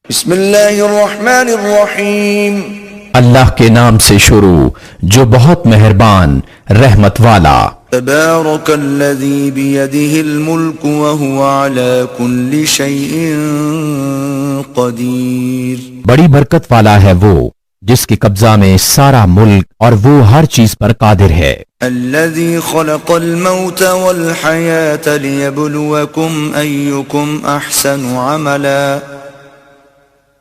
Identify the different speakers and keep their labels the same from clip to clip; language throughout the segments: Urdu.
Speaker 1: بسم اللہ الرحمن الرحیم
Speaker 2: اللہ کے نام سے شروع جو بہت مہربان رحمت والا۔
Speaker 1: تبارک الذی بیدہ الملک وہو علی کل شیء قدیر۔
Speaker 2: بڑی برکت والا ہے وہ جس کے قبضہ میں سارا ملک اور وہ ہر چیز پر قادر ہے۔
Speaker 1: الذی خلق الموت والحیاة لیبلوکم ایکم احسن عملا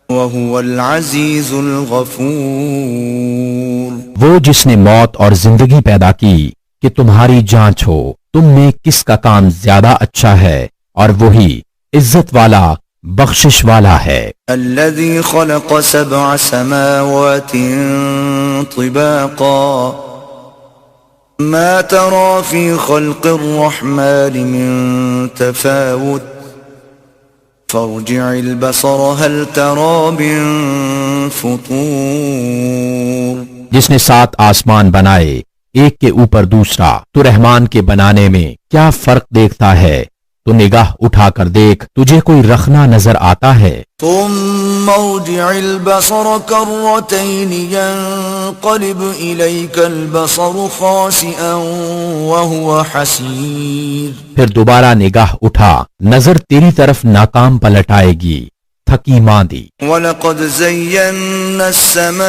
Speaker 1: وَهُوَ الْعَزِيزُ الْغَفُورُ۔
Speaker 2: وہ جس نے موت اور زندگی پیدا کی کہ تمہاری جانچ ہو تم میں کس کا کام زیادہ اچھا ہے، اور وہی عزت والا بخشش والا ہے۔
Speaker 1: الذي خلق 7 سماوات طباقا ما ترى في خلق الرحمن من تفاوت فارجع البصر هل ترى من فطور۔
Speaker 2: جس نے 7 آسمان بنائے ایک کے اوپر دوسرا، تو رحمان کے بنانے میں کیا فرق دیکھتا ہے؟ تو نگاہ اٹھا کر دیکھ تجھے کوئی رخنا نظر آتا ہے؟
Speaker 1: ثم ارجع البصر كرتين ينقلب إليك البصر خاسئا وهو حسير۔
Speaker 2: پھر دوبارہ نگاہ اٹھا، نظر تیری طرف ناکام پلٹ آئے گی، تھکی ماندی۔
Speaker 1: وَلَقَدْ زَيَّنَّا السَّمَاءَ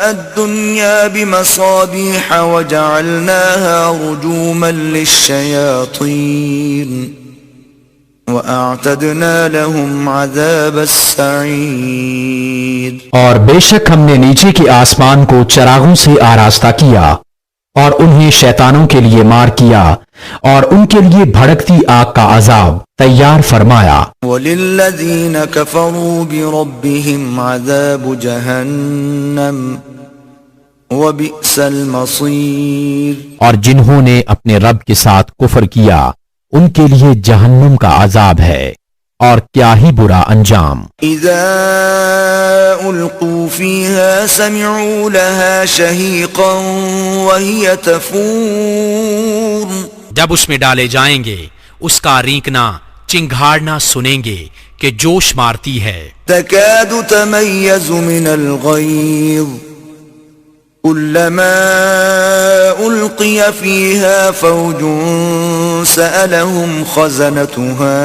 Speaker 1: الدُّنْيَا بِمَصَابِيحَ وَجَعَلْنَاهَا رُجُومًا لِلشَّيَاطِينِ وَأَعْتَدْنَا لَهُمْ عَذَابَ السَّعِيرِ۔
Speaker 2: اور بے شک ہم نے نیچے کے آسمان کو چراغوں سے آراستہ کیا اور انہیں شیطانوں کے لیے مار کیا اور ان کے لیے بھڑکتی آگ کا عذاب تیار فرمایا۔
Speaker 1: وَلِلَّذِينَ كَفَرُوا بِرَبِّهِمْ عَذَابُ جَهَنَّمَ وَبِئْسَ الْمَصِيرُ۔
Speaker 2: اور جنہوں نے اپنے رب کے ساتھ کفر کیا ان کے لیے جہنم کا عذاب ہے، اور کیا ہی برا انجام۔
Speaker 1: اذا القوا فيها سمعوا لها شهيقا وهي تفور۔
Speaker 3: جب اس میں ڈالے جائیں گے اس کا رینکنا چنگھاڑنا سنیں گے کہ جوش مارتی ہے۔
Speaker 1: تكاد تميز من الغيظ كلما ألقي فيها فوج سألهم خزنتها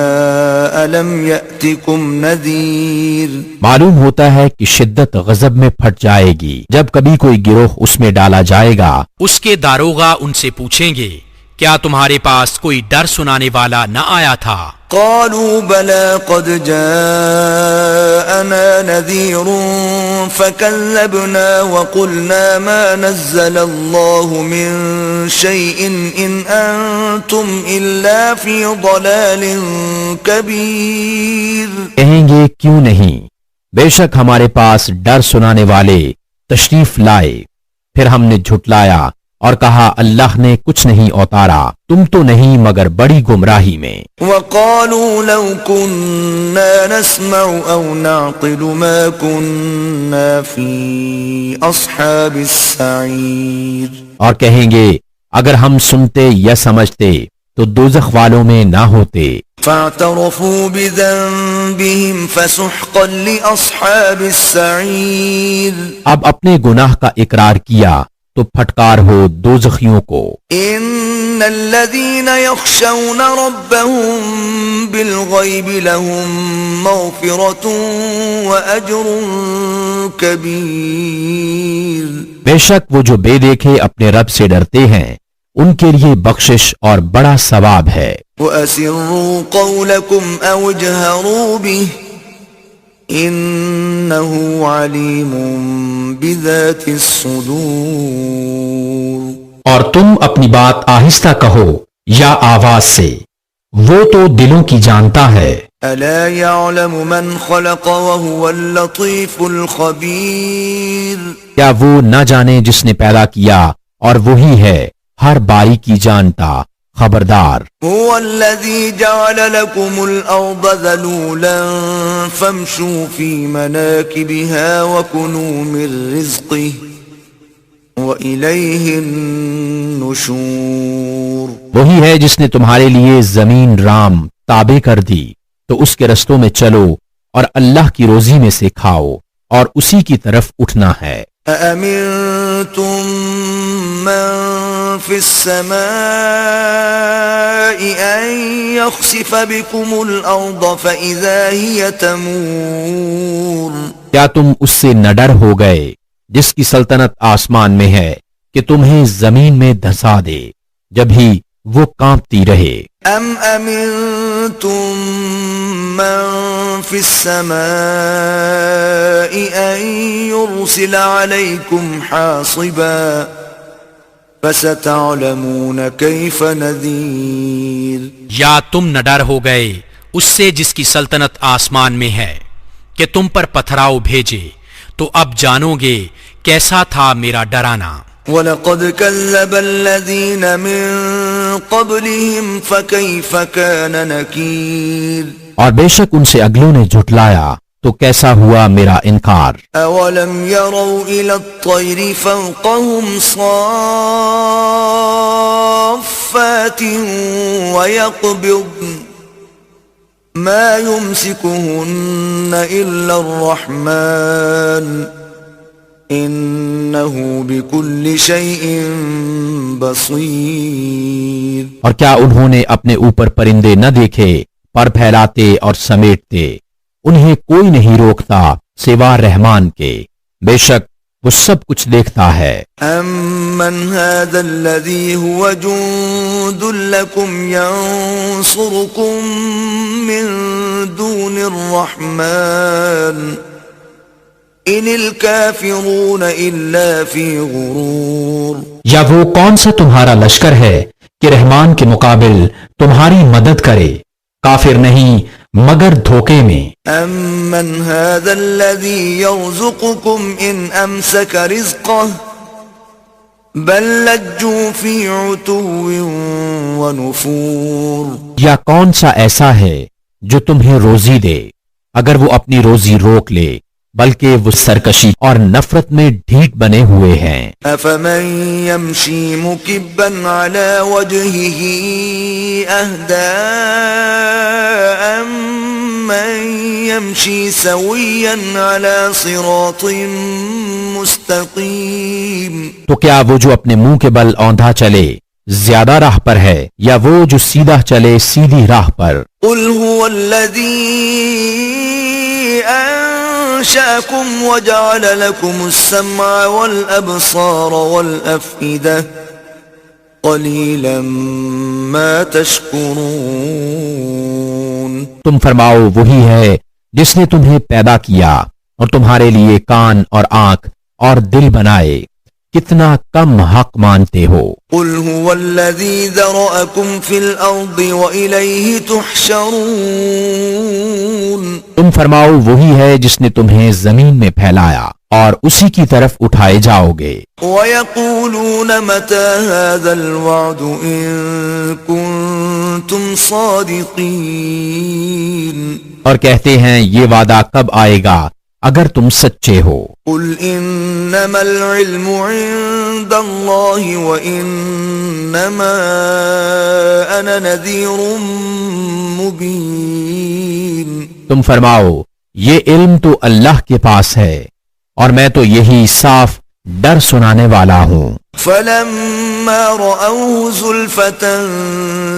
Speaker 1: ألم يأتكم نذير۔
Speaker 2: معلوم ہوتا ہے کہ شدت غضب میں پھٹ جائے گی جب کبھی کوئی گروہ اس میں ڈالا جائے گا۔
Speaker 3: اس کے داروغہ ان سے پوچھیں گے کیا تمہارے پاس کوئی ڈر سنانے والا نہ آیا تھا؟
Speaker 1: قالوا بلى قد جاءنا نذير فكذبنا وقلنا ما نزل الله من شيء إن أنتم إلا في ضلال كبير۔
Speaker 2: کہیں گے کیوں نہیں، بے شک ہمارے پاس ڈر سنانے والے تشریف لائے، پھر ہم نے جھٹلایا اور کہا اللہ نے کچھ نہیں اتارا، تم تو نہیں مگر بڑی گمراہی میں۔
Speaker 1: وقالوا لو كنا نسمع او نعقل ما كنا في اصحاب السعير۔
Speaker 2: اور کہیں گے اگر ہم سنتے یا سمجھتے تو دوزخ والوں میں نہ ہوتے۔
Speaker 1: فاعترفوا بذنبهم فسحقا لاصحاب السعير۔
Speaker 2: اب اپنے گناہ کا اقرار کیا تو پھٹکار ہو دوزخیوں کو۔
Speaker 1: ان الذين يخشون ربهم بالغيب لهم مغفرة واجر كبير۔
Speaker 2: بے شک وہ جو بے دیکھے اپنے رب سے ڈرتے ہیں ان کے لیے بخشش اور بڑا ثواب ہے۔
Speaker 1: واسروا قولكم او اجهروا به انه علیم بذات الصدور۔
Speaker 2: اور تم اپنی بات آہستہ کہو یا آواز سے، وہ تو دلوں کی جانتا ہے۔
Speaker 1: الا يعلم من خلق وهو اللطيف الخبير۔
Speaker 2: کیا وہ نہ جانے جس نے پیدا کیا اور وہی ہے ہر باریکی جانتا خبردار۔
Speaker 1: هو الذي جعل لكم الأرض ذلولا فامشوا في مناكبها وكلوا من رزقه وإليه النشور۔
Speaker 2: وہی ہے جس نے تمہارے لیے زمین رام تابع کر دی، تو اس کے رستوں میں چلو اور اللہ کی روزی میں سے کھاؤ اور اسی کی طرف اٹھنا ہے۔
Speaker 1: أأمنتم من في السماء أن يخسف بكم الأرض فإذا هي تمور
Speaker 2: کیا تم اس سے نہ ڈر ہو گئے جس کی سلطنت آسمان میں ہے کہ تمہیں زمین میں دھسا دے جب ہی وہ کانپتی رہے؟
Speaker 1: أم أمنتم من في السماء أن يرسل عليكم حاصبا فستعلمون كيف نذير
Speaker 3: یا تم نہ ڈر ہو گئے اس سے جس کی سلطنت آسمان میں ہے کہ تم پر پتھراؤ بھیجے تو اب جانو گے کیسا تھا میرا ڈرانا۔
Speaker 1: وَلَقَدْ كَذَّبَ الَّذِينَ مِن قَبْلِهِمْ فَكَيْفَ كَانَ نَكِيرٌ
Speaker 2: اور بے شک ان سے اگلوں نے جھٹلایا تو کیسا ہوا میرا انکار۔
Speaker 1: أَوَلَمْ يَرَوْا إِلَى الطَّيْرِ فَوْقَهُمْ صَافَّاتٍ وَيَقْبِضْنَ مَا يُمْسِكُهُنَّ إِلَّا الرَّحْمَنُ إِنَّهُ بِكُلِّ شَيْءٍ بَصِيرٌ
Speaker 2: اور کیا انہوں نے اپنے اوپر پرندے نہ دیکھے پر پھیلاتے اور سمیٹتے؟ انہیں کوئی نہیں روکتا سوا رحمان کے، بے شک وہ سب کچھ دیکھتا ہے۔
Speaker 1: أَمَّنْ هَذَا الَّذِي هُوَ جُندٌ لَكُمْ يَنصُرُكُم مِّن دُونِ الرَّحْمَنِ إِنِ الْكَافِرُونَ إِلَّا فِي غُرُورٍ
Speaker 2: یا وہ کون سا تمہارا لشکر ہے کہ رحمان کے مقابل تمہاری مدد کرے؟ کافر نہیں مگر دھوکے میں۔
Speaker 1: أَمَّنْ هَذَا الَّذِي يَرْزُقُكُمْ إِنْ أَمْسَكَ رِزْقَهُ بَلْ لَجُّوا فِي عُتُوٍّ وَنُفُورٍ
Speaker 2: یا کون سا ایسا ہے جو تمہیں روزی دے اگر وہ اپنی روزی روک لے، بلکہ وہ سرکشی اور نفرت میں ڈھیٹ بنے ہوئے ہیں۔
Speaker 1: أَفَمَن يَمْشِي مُكِبًّا عَلَى وَجْهِهِ أَهْدَىٰ أَمَّن يَمْشِي سَوِيًّا عَلَى صِرَاطٍ مُسْتَقِيمٍ
Speaker 2: تو کیا وہ جو اپنے منہ کے بل اوندھا چلے زیادہ راہ پر ہے یا وہ جو سیدھا چلے سیدھی راہ پر؟
Speaker 1: قُلْ هُوَ الَّذِي أَنشَأَكُمْ وَجَعَلَ لَكُمُ السَّمْعَ وَالْأَبْصَارَ وَالْأَفْئِدَةَ قَلِيلًا مَا تَشْكُرُونَ
Speaker 2: تم فرماؤ وہی ہے جس نے تمہیں پیدا کیا اور تمہارے لیے کان اور آنکھ اور دل بنائے، کتنا کم حق مانتے ہو۔
Speaker 1: قُلْ هُوَ الَّذِي ذَرَأَكُمْ فِي الْأَرْضِ وَإِلَيْهِ تُحْشَرُونَ
Speaker 2: تم فرماؤ وہی ہے جس نے تمہیں زمین میں پھیلایا اور اسی کی طرف اٹھائے جاؤ گے۔
Speaker 1: وَيَقُولُونَ مَتَى هَذَا الْوَعْدُ إِن كُنتُمْ صَادِقِينَ
Speaker 2: اور کہتے ہیں یہ وعدہ کب آئے گا اگر تم سچے ہو۔
Speaker 1: قُلْ إِنَّمَا الْعِلْمُ عِندَ اللَّهِ وَإِنَّمَا أَنَا نَذِيرٌ مُبِينٌ
Speaker 2: تم فرماؤ یہ علم تو اللہ کے پاس ہے اور میں تو یہی صاف ڈر سنانے والا ہوں۔
Speaker 1: فَلَمَّا رَأَوْهُ زُلْفَةً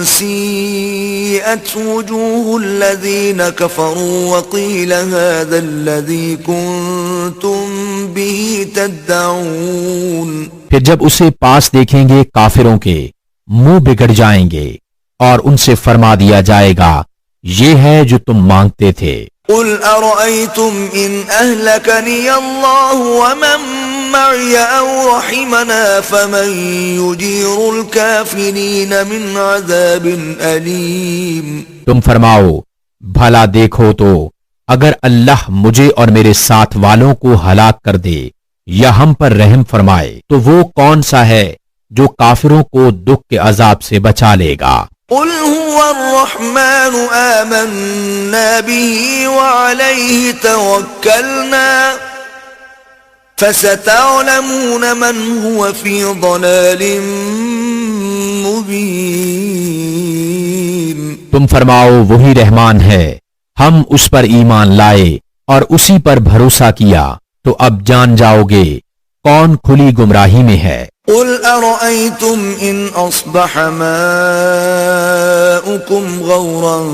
Speaker 1: سِيئَتْ وُجُوهُ الَّذِينَ كَفَرُوا وَقِيلَ هَذَا الَّذِي كُنتُم بِهِ تَدَّعُونَ
Speaker 2: پھر جب اسے پاس دیکھیں گے کافروں کے منہ بگڑ جائیں گے اور ان سے فرما دیا جائے گا یہ ہے جو تم مانگتے تھے۔
Speaker 1: قُلْ أَرَأَيْتُمْ إِنْ أَهْلَكَنِيَ اللَّهُ وَمَن مَّعِيَ أَوْ رَحِمَنَا فَمَن يُجِيرُ الْكَافِرِينَ مِنْ عَذَابٍ أَلِيمٍ
Speaker 2: تم فرماؤ بھلا دیکھو تو اگر اللہ مجھے اور میرے ساتھ والوں کو ہلاک کر دے یا ہم پر رحم فرمائے تو وہ کون سا ہے جو کافروں کو دکھ کے عذاب سے بچا لے گا۔
Speaker 1: قُلْ هُوَ الرَّحْمَنُ آمَنَّا بِهِ وَعَلَيْهِ تَوَكَّلْنَا فَسَتَعْلَمُونَ مَنْ هُوَ فِي ضَلَالٍ مُبِينٍ
Speaker 2: تم فرماؤ وہی رحمان ہے، ہم اس پر ایمان لائے اور اسی پر بھروسہ کیا تو اب جان جاؤ گے کون کھلی گمراہی میں ہے۔
Speaker 1: قل أرأيتم إن أصبح ماؤكم غورا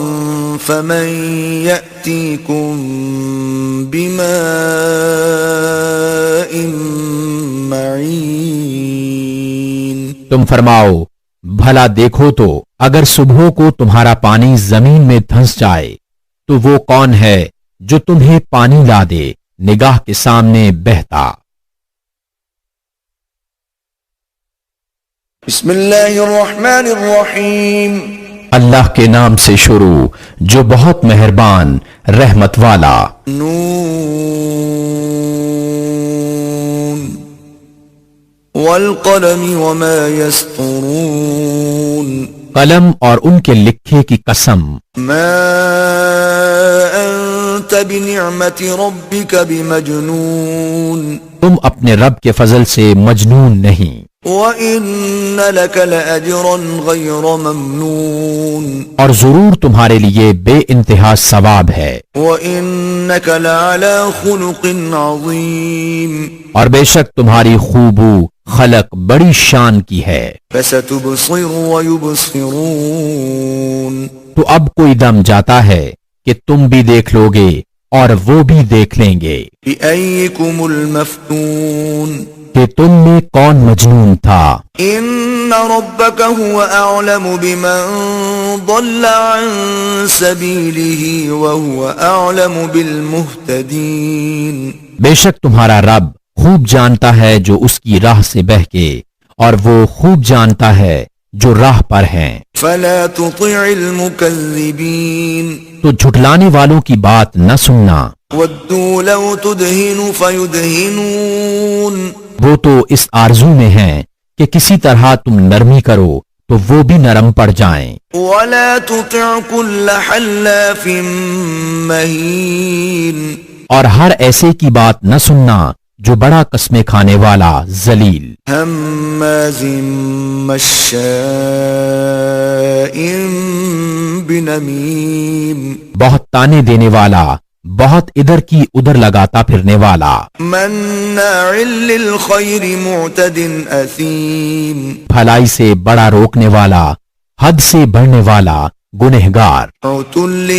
Speaker 1: فمن يأتيكم بماء معين۔
Speaker 2: تم فرماؤ بھلا دیکھو تو اگر صبح کو تمہارا پانی زمین میں دھنس جائے تو وہ کون ہے جو تمہیں پانی لا دے نگاہ کے سامنے بہتا۔
Speaker 1: بسم اللہ الرحمن الرحیم۔
Speaker 2: اللہ کے نام سے شروع جو بہت مہربان رحمت والا۔
Speaker 1: نون والقلم وما يسطرون۔
Speaker 2: قلم اور ان کے لکھے کی قسم۔
Speaker 1: ما انت بنعمت ربک بمجنون۔
Speaker 2: تم اپنے رب کے فضل سے مجنون نہیں۔
Speaker 1: وَإِنَّ لَكَ لَأَجْرًا غَيْرَ مَمْنُونٍ۔
Speaker 2: اور ضرور تمہارے لیے بے انتہا ثواب ہے۔
Speaker 1: وَإِنَّكَ لَعَلَى خُلُقٍ عَظِيمٍ۔ اور
Speaker 2: بے شک تمہاری خوبو خلق بڑی شان کی ہے۔
Speaker 1: فَسَتُبْصِرُ وَيُبْصِرُونَ۔
Speaker 2: تو اب کوئی دم جاتا ہے کہ تم بھی دیکھ لو گے اور وہ بھی دیکھ لیں گے
Speaker 1: بِأَيِّكُمُ الْمَفْتُونُ۔
Speaker 2: کہ تم میں کون مجنون تھا۔
Speaker 1: إِنَّ رَبَّكَ هُوَ أَعْلَمُ بِمَنْ ضَلَّ عَنْ سَبِيلِهِ وَهُوَ أَعْلَمُ بِالْمُهْتَدِينَ۔
Speaker 2: بے شک تمہارا رب خوب جانتا ہے جو اس کی راہ سے بہ کے اور وہ خوب جانتا ہے جو راہ پر ہیں۔
Speaker 1: فَلَا تُطِعِ الْمُكَذِّبِينَ۔
Speaker 2: تو جھٹلانے والوں کی بات نہ سننا۔
Speaker 1: وَدُّوا لَوْ تُدْهِنُ فَيُدْهِنُونَ۔
Speaker 2: وہ تو اس آرزو میں ہیں کہ کسی طرح تم نرمی کرو تو وہ بھی نرم پڑ جائیں۔
Speaker 1: وَلَا تُطِعْ كُلَّ حَلَّافٍ مَّهِينٍ۔
Speaker 2: اور ہر ایسے کی بات نہ سننا جو بڑا قسمیں کھانے والا ذلیل۔
Speaker 1: ہمازٍ مشاء بنمیم۔
Speaker 2: بہت تانے دینے والا، بہت ادھر کی ادھر لگاتا پھرنے والا۔
Speaker 1: مناع للخیر معتد اثیم۔
Speaker 2: بھلائی سے بڑا روکنے والا، حد سے بڑھنے والا، گنہگار۔
Speaker 1: عتل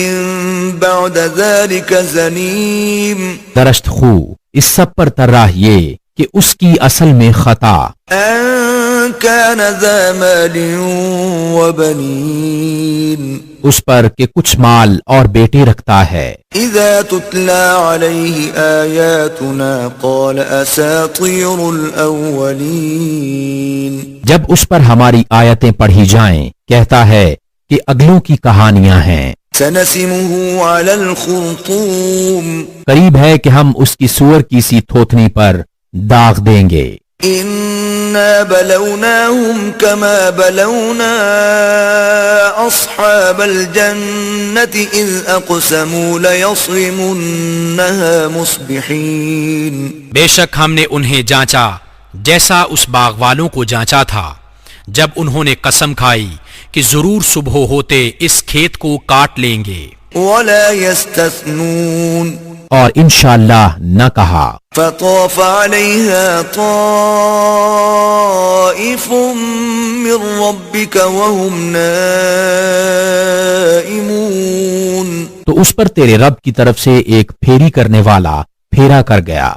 Speaker 1: بعد ذلك زنیم۔
Speaker 2: درشت خو اس سب پر تراہ یہ کہ اس کی اصل میں خطا
Speaker 1: ان كان ذا مال وبنین۔
Speaker 2: اس پر کہ کچھ مال اور بیٹے رکھتا ہے۔
Speaker 1: اذا تتلى عليه آیاتنا قال اساطیر الاولین۔
Speaker 2: جب اس پر ہماری آیتیں پڑھی جائیں کہتا ہے کہ اگلوں کی کہانیاں ہیں۔
Speaker 1: سنسمه على الخرطوم۔
Speaker 2: قریب ہے کہ ہم اس کی سور کی سی تھوتنی پر داغ دیں گے۔
Speaker 1: انا بلوناهم كما بلونا اصحاب الجنة اذ اقسموا ليصرمنها مصبحين۔
Speaker 3: بے شک ہم نے انہیں جانچا جیسا اس باغ والوں کو جانچا تھا جب انہوں نے قسم کھائی کہ ضرور صبح ہوتے اس کھیت کو کاٹ لیں گے۔
Speaker 1: ولا يستثنون۔
Speaker 2: اور انشاءاللہ نہ کہا۔
Speaker 1: فطاف عليها طائف من ربك وهم نائمون۔
Speaker 2: تو اس پر تیرے رب کی طرف سے ایک پھیری کرنے والا پھیرا کر گیا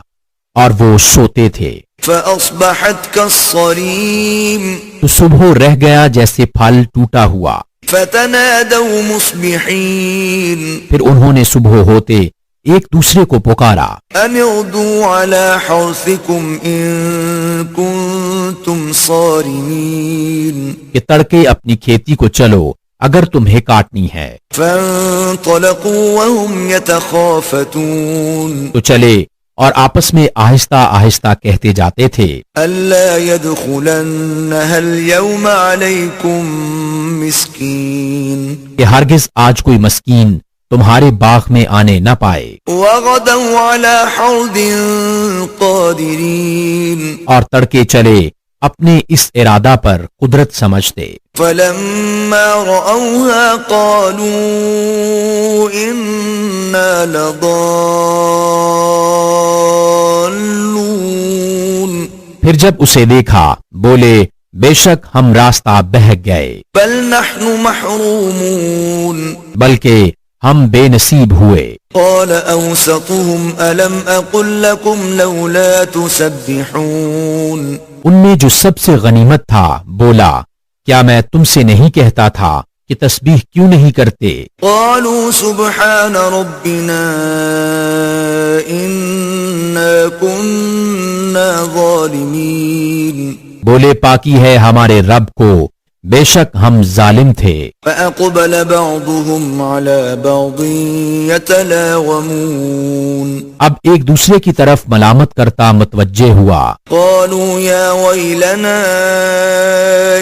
Speaker 2: اور وہ سوتے تھے۔
Speaker 1: فأصبحت كالصريم۔
Speaker 2: تو صبح رہ گیا جیسے پھل ٹوٹا ہوا۔
Speaker 1: فتنادوا مصبحين۔
Speaker 2: پھر انہوں نے صبح ہوتے ایک دوسرے کو پکارا۔
Speaker 1: ان اغدوا على حرثكم ان كنتم صارمين۔
Speaker 2: کہ تڑکے اپنی کھیتی کو چلو اگر تمہیں کاٹنی ہے۔
Speaker 1: فانطلقوا وهم يتخافتون۔
Speaker 2: تو چلے اور آپس میں آہستہ آہستہ کہتے جاتے تھے۔
Speaker 1: الا يدخلنها اليوم عليكم مسكين۔
Speaker 2: کہ ہرگز آج کوئی مسکین تمہارے باغ میں آنے نہ پائے۔
Speaker 1: وغدوا على حرد قادرين۔
Speaker 2: اور تڑکے چلے اپنے اس ارادہ پر قدرت سمجھتے۔
Speaker 1: فلما رأوها قالوا إنا لضالون،
Speaker 2: پھر جب اسے دیکھا بولے بے شک ہم راستہ بہک گئے،
Speaker 1: بل نحن محرومون،
Speaker 2: بلکہ ہم بے نصیب ہوئے۔
Speaker 1: قال أوسطهم ألم أقل لكم لولا تسبحون،
Speaker 2: ان میں جو سب سے غنیمت تھا بولا کیا میں تم سے نہیں کہتا تھا کہ تسبیح کیوں نہیں کرتے؟
Speaker 1: قالوا سبحان ربنا إنا كنا ظالمين،
Speaker 2: بولے پاکی ہے ہمارے رب کو، بے شک ہم ظالم تھے۔
Speaker 1: فأقبل بعضهم على بعض يتلاومون،
Speaker 2: اب ایک دوسرے کی طرف ملامت کرتا متوجہ ہوا۔
Speaker 1: قالوا يا ويلنا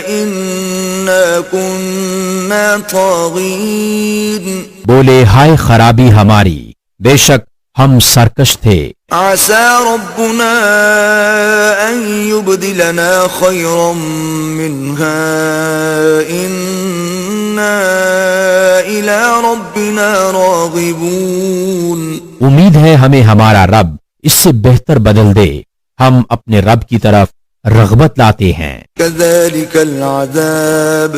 Speaker 1: إنا كنا طاغين،
Speaker 2: بولے ہائے خرابی ہماری، بے شک ہم سرکش تھے۔
Speaker 1: عسى ربنا أن يبدلنا خيرا منها إنا إلى ربنا راغبون،
Speaker 2: امید ہے ہمیں ہمارا رب اس سے بہتر بدل دے، ہم اپنے رب کی طرف رغبت لاتے ہیں۔
Speaker 1: كذلك العذاب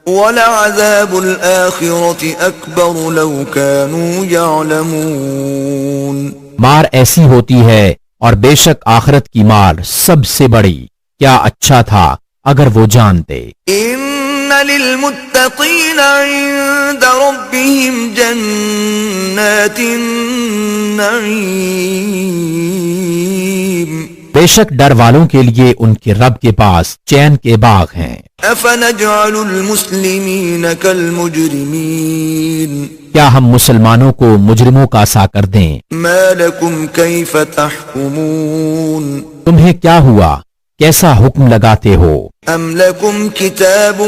Speaker 1: ولعذاب الآخرة أكبر لو كانوا يعلمون،
Speaker 2: مار ایسی ہوتی ہے اور بے شک آخرت کی مار سب سے بڑی، کیا اچھا تھا اگر وہ جانتے۔
Speaker 1: إن للمتقين عند ربهم جنات النعيم،
Speaker 2: بے شک ڈر والوں کے لیے ان کے رب کے پاس چین کے باغ ہیں۔
Speaker 1: أفنجعل المسلمين كالمجرمين،
Speaker 2: کیا ہم مسلمانوں کو مجرموں کا سا کر دیں؟
Speaker 1: ما لكم كيف تحكمون،
Speaker 2: تمہیں کیا ہوا، کیسا حکم لگاتے ہو؟
Speaker 1: أم لكم كتاب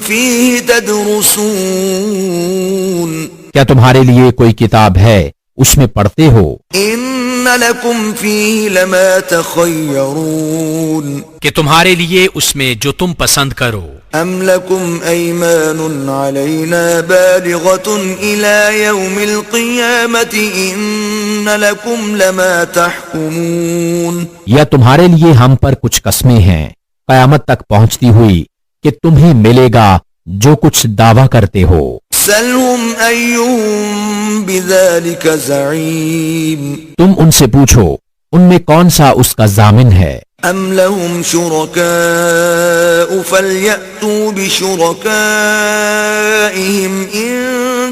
Speaker 1: فيه تدرسون،
Speaker 2: کیا تمہارے لیے کوئی کتاب ہے اس میں پڑھتے ہو؟
Speaker 1: إن لكم فيه لما تخيرون،
Speaker 3: کہ تمہارے لیے اس میں جو تم پسند کرو۔
Speaker 1: أم لكم أيمان علينا بالغة إلى يوم القيامة إن لكم لما تحكمون،
Speaker 2: یا تمہارے لیے ہم پر کچھ قسمیں ہیں قیامت تک پہنچتی ہوئی کہ تمہیں ملے گا جو کچھ دعویٰ کرتے ہو۔
Speaker 1: سلهم أيهم بذلك زعيم،
Speaker 2: تم ان سے پوچھو ان میں کون سا اس کا ضامن ہے۔
Speaker 1: أم لهم شركاء فليأتوا بشركائهم إن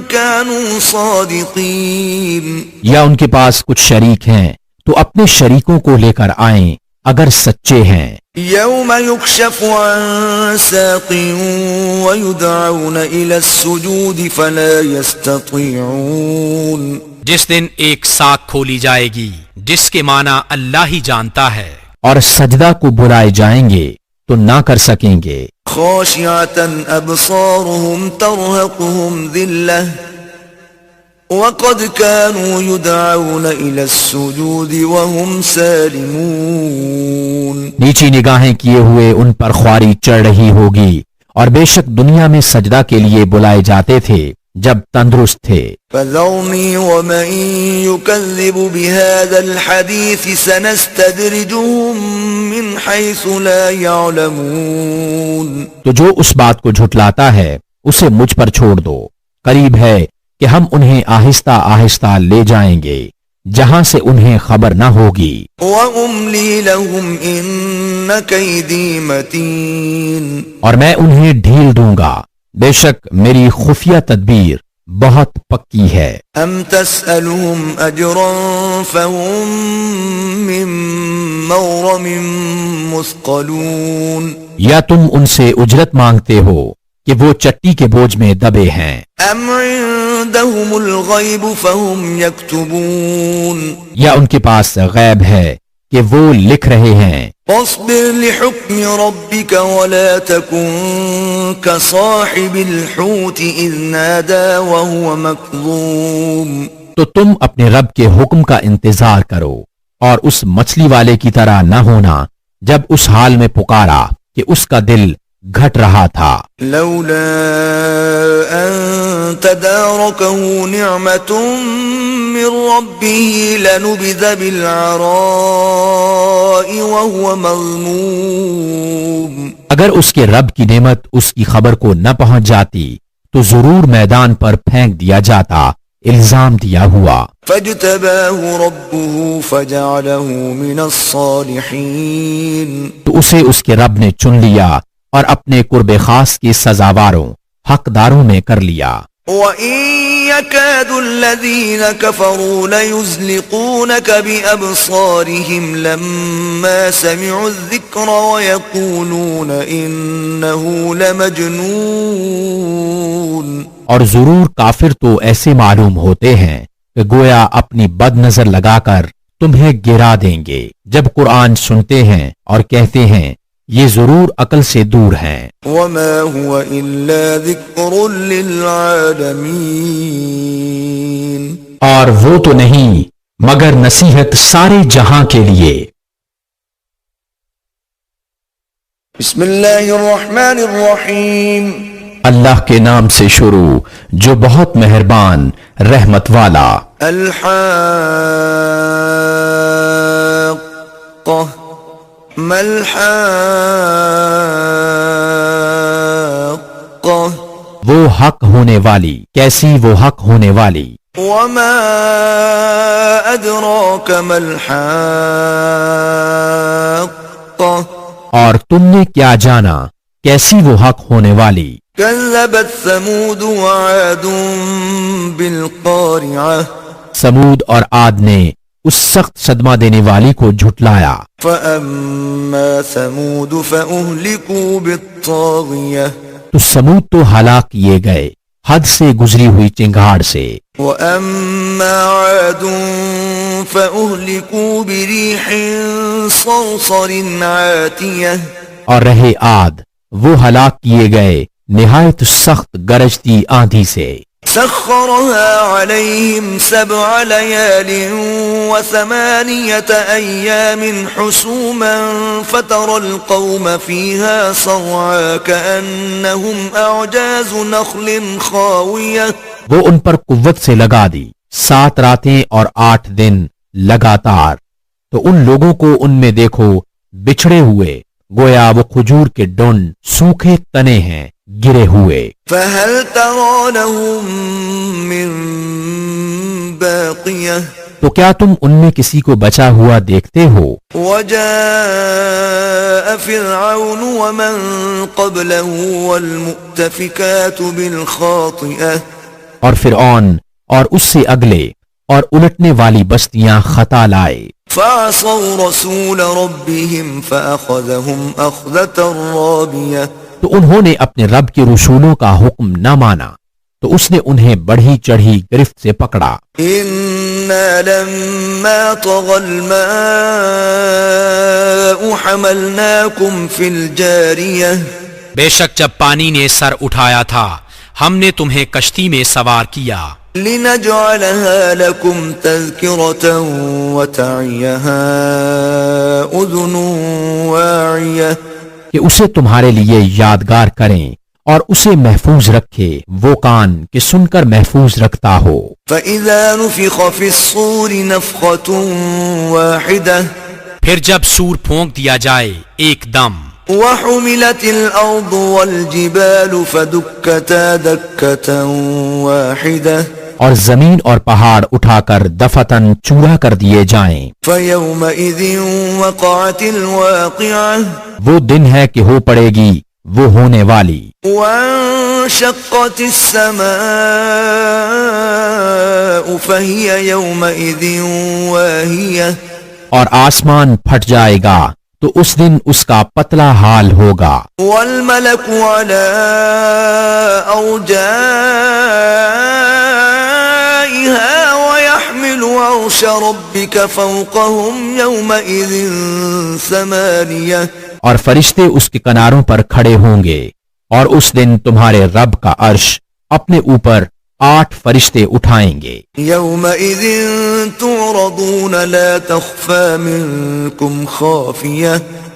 Speaker 1: كانوا صادقين،
Speaker 2: یا ان کے پاس کچھ شریک ہیں تو اپنے شریکوں کو لے کر آئیں اگر سچے ہیں۔
Speaker 1: يوم يكشف عن ساق ويدعون إلى السجود فلا يستطيعون،
Speaker 3: جس دن ایک ساکھ کھولی جائے گی جس کے معنی اللہ ہی جانتا ہے،
Speaker 2: اور سجدہ کو بلائے جائیں گے تو نہ کر سکیں گے۔
Speaker 1: خاشعة أبصارهم ترهقهم ذلة وقد كانوا يدعون إلى السجود وهم سالمون،
Speaker 2: نیچی نگاہیں کیے ہوئے ان پر خواری چڑھ رہی ہوگی، اور بے شک دنیا میں سجدہ کے لیے بلائے جاتے تھے جب تندرست تھے۔
Speaker 1: فذرني ومن يكذب بهذا الحديث سنستدرجهم من حيث لا يعلمون،
Speaker 2: تو جو اس بات کو جھٹلاتا ہے اسے مجھ پر چھوڑ دو، قریب ہے کہ ہم انہیں آہستہ آہستہ لے جائیں گے جہاں سے انہیں خبر نہ ہوگی۔
Speaker 1: وأملي لهم إن كيدي متين،
Speaker 2: اور میں انہیں ڈھیل دوں گا، بے شک میری خفیہ تدبیر بہت پکی ہے۔
Speaker 1: أم تسألهم أجرا فهم من مغرم مثقلون،
Speaker 2: یا تم ان سے اجرت مانگتے ہو کہ وہ چٹی کے بوجھ میں دبے ہیں؟
Speaker 1: أم عندهم الغيب فهم يكتبون،
Speaker 2: یا ان کے پاس غیب ہے کہ وہ لکھ رہے ہیں؟
Speaker 1: فاصبر لحكم ربك ولا تكن كصاحب الحوت إذ نادى وهو مكظوم،
Speaker 2: تو تم اپنے رب کے حکم کا انتظار کرو اور اس مچھلی والے کی طرح نہ ہونا جب اس حال میں پکارا کہ اس کا دل گھٹ رہا تھا.
Speaker 1: لولا أن تداركه نعمة من ربه لنبذ بالعراء وهو مذموم.
Speaker 2: اگر اس کے رب کی نعمت اس کی خبر کو نہ پہنچ جاتی تو ضرور میدان پر پھینک دیا جاتا، الزام دیا ہوا.
Speaker 1: فاجتباه ربه فجعله من الصالحين.
Speaker 2: تو اسے اس کے رب نے چن لیا اور اپنے قرب خاص کے سزاواروں حقداروں میں کر لیا.
Speaker 1: وَإِن يَكَادُ الَّذِينَ كَفَرُوا لَيُزْلِقُونَكَ بِأَبْصَارِهِمْ لَمَّا سَمِعُوا الذِّكْرَ وَيَقُولُونَ إِنَّهُ لَمَجْنُونٌ.
Speaker 2: اور ضرور کافر تو ایسے معلوم ہوتے ہیں کہ گویا اپنی بد نظر لگا کر تمہیں گرا دیں گے جب قرآن سنتے ہیں اور کہتے ہیں یہ ضرور عقل سے دور ہیں.
Speaker 1: وَمَا هُوَ إِلَّا ذِكْرٌ لِّلْعَالَمِينَ.
Speaker 2: اور وہ تو نہیں مگر نصیحت سارے جہاں کے لیے.
Speaker 1: بسم اللہ الرحمن الرحیم.
Speaker 2: اللہ کے نام سے شروع جو بہت مہربان رحمت والا.
Speaker 1: الحاقہ ما الحاقہ.
Speaker 2: وہ حق ہونے والی، کیسی وہ حق ہونے والی.
Speaker 1: وما ادراک ما الحاقہ.
Speaker 2: اور تم نے کیا جانا کیسی وہ حق ہونے والی.
Speaker 1: كذبت ثمود وعاد بالقارعة.
Speaker 2: سمود اور عاد نے اس سخت صدمہ دینے والی کو جھٹلایا.
Speaker 1: فأما ثمود فأهلكوا بالطاغية.
Speaker 2: تو سمود تو ہلاک کیے گئے حد سے گزری ہوئی چنگاڑ سے.
Speaker 1: وأما عاد فأهلكوا بريح صرصر عاتية.
Speaker 2: اور رہے عاد وہ ہلاک کیے گئے نہایت سخت گرجتی آندھی سے.
Speaker 1: سخرها عليهم 7 ليال و8 أيام حسوما فترى القوم فيها صرعا كأنهم أعجاز نخل خاوية.
Speaker 2: وہ ان پر قوت سے لگا دی 7 راتیں اور 8 دن لگاتار، تو ان لوگوں کو ان میں دیکھو بچھڑے ہوئے گویا وہ کھجور کے ڈونڈ سوکھے تنے ہیں گرے ہوئے.
Speaker 1: فهل ترى لهم من باقية.
Speaker 2: تو کیا تم ان میں کسی کو بچا ہوا دیکھتے ہو.
Speaker 1: وجاء فرعون ومن قبله والمؤتفكات بالخاطئة.
Speaker 2: اور فرعون اور اس سے اگلے اور الٹنے والی بستیاں خطا لائے.
Speaker 1: فعصوا رسول ربهم فأخذهم أخذة رابية.
Speaker 2: تو انہوں نے اپنے رب کے رسولوں کا حکم نہ مانا تو اس نے انہیں بڑھی چڑھی گرفت سے پکڑا.
Speaker 1: إنا لما طغى الماء حملناكم في الجارية.
Speaker 3: بے شک جب پانی نے سر اٹھایا تھا ہم نے تمہیں کشتی میں سوار کیا.
Speaker 1: لنجعلها لكم تذكرة وتعيها أذن واعية.
Speaker 2: کہ اسے تمہارے لیے یادگار کریں اور اسے محفوظ رکھے وہ کان کہ سن کر محفوظ رکھتا ہو.
Speaker 1: فإذا نفخ في الصور نفخة واحدة.
Speaker 3: پھر جب سور پھونک دیا جائے ایک دم.
Speaker 1: وحملت الأرض والجبال فدكتا دكة واحدة.
Speaker 2: اور زمین اور پہاڑ اٹھا کر دفتن چورا کر دیے جائیں.
Speaker 1: فيومئذ وقعت الواقعة.
Speaker 2: وہ دن ہے کہ ہو پڑے گی وہ ہونے والی.
Speaker 1: وانشقت السماء فهي يومئذ واهية. اور
Speaker 2: آسمان پھٹ جائے گا تو اس دن اس کا پتلا حال ہوگا.
Speaker 1: والملك على أرجائها ويحمل عرش ربك فوقهم يومئذ 8.
Speaker 2: اور فرشتے اس کے کناروں پر کھڑے ہوں گے اور اس دن تمہارے رب کا عرش اپنے اوپر 8 فرشتے اٹھائیں گے۔
Speaker 1: يومئذ تعرضون لا تخفى منكم خافية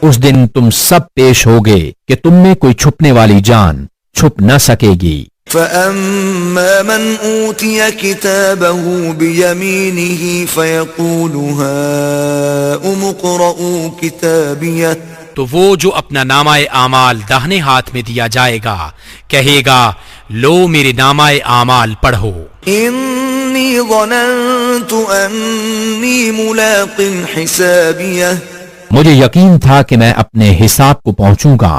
Speaker 2: اس دن تم سب پیش ہوگے کہ تم میں کوئی چھپنے والی جان چھپ نہ سکے گی۔
Speaker 1: فأما من أوتي كتابه بيمينه فيقول هاؤم اقرءوا كتابيه
Speaker 3: تو وہ جو اپنا نامہ اعمال داہنے ہاتھ میں دیا جائے گا کہے گا لو میرے نامہ اعمال پڑھو،
Speaker 1: إني ظننت أني ملاق حسابيه
Speaker 2: مجھے یقین تھا کہ میں اپنے حساب کو پہنچوں گا۔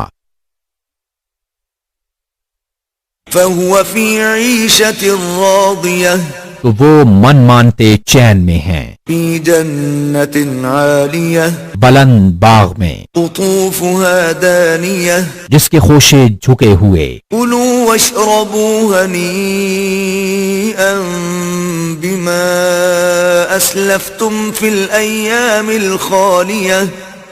Speaker 1: فهو في عيشة راضية
Speaker 2: تو وہ من مانتے چین میں ہیں،
Speaker 1: في جنة عالية
Speaker 2: بلند باغ میں
Speaker 1: قطوفها دانية
Speaker 2: جس کے خوشے جھکے ہوئے۔
Speaker 1: كلوا واشربوا هنيئا بما أسلفتم في الأيام الخالية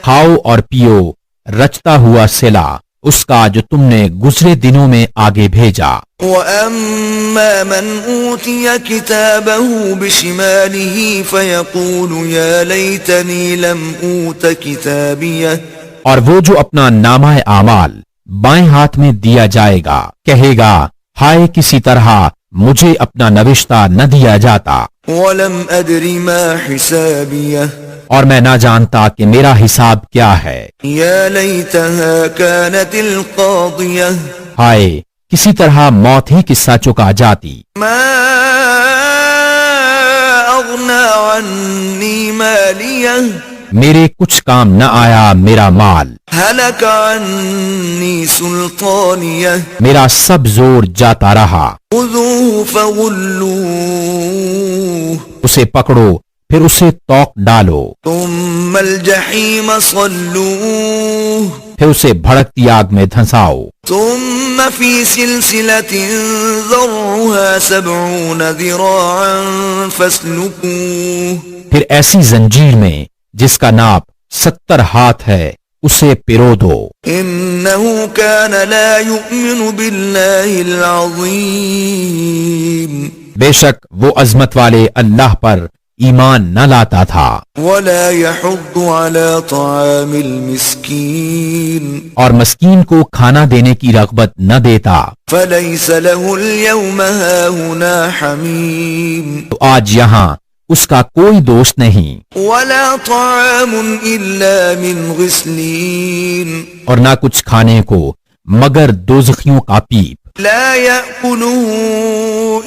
Speaker 2: کھاؤ اور پیو رچتا ہوا صلہ اس کا جو تم نے گزرے دنوں میں آگے بھیجا۔
Speaker 1: وأما من أوتي كتابه بشماله فيقول يا ليتني لم أوت كتابيه
Speaker 2: اور وہ جو اپنا نامہ اعمال بائیں ہاتھ میں دیا جائے گا کہے گا ہائے کسی طرح مجھے اپنا نوشتہ نہ دیا جاتا،
Speaker 1: ولم أدر ما حسابيه
Speaker 2: اور میں نہ جانتا کہ میرا حساب کیا ہے۔
Speaker 1: يا ليتها كانت القاضية
Speaker 2: ہائے کسی طرح موت ہی قصہ چکا جاتی۔
Speaker 1: ما أغنى عني ماليه
Speaker 2: میرے کچھ کام نہ آیا میرا مال،
Speaker 1: هلك عني سلطانيه
Speaker 2: میرا سب زور جاتا رہا۔
Speaker 1: خذوه فغلوه
Speaker 2: اسے پکڑو پھر اسے توق ڈالو،
Speaker 1: ثم الجحيم صلوه
Speaker 2: پھر اسے بھڑکتی آگ میں دھنساؤ،
Speaker 1: ثم في سلسلة ذرعها 70 ذراعا فاسلكوه
Speaker 2: پھر ایسی زنجیر میں جس کا ناپ 70 ہاتھ ہے اسے پرو دو۔
Speaker 1: إنه كان لا يؤمن بالله العظيم
Speaker 2: بے شک وہ عظمت والے اللہ پر ایمان نہ لاتا تھا،
Speaker 1: ولا يحض على طعام المسكين
Speaker 2: اور مسکین کو کھانا دینے کی رغبت نہ دیتا،
Speaker 1: فليس له اليوم هاهنا حميم
Speaker 2: تو آج یہاں اس کا کوئی دوست نہیں،
Speaker 1: ولا طعام إلا من غسلين
Speaker 2: اور نہ کچھ کھانے کو مگر دوزخیوں کا پیپ،
Speaker 1: لا يأكله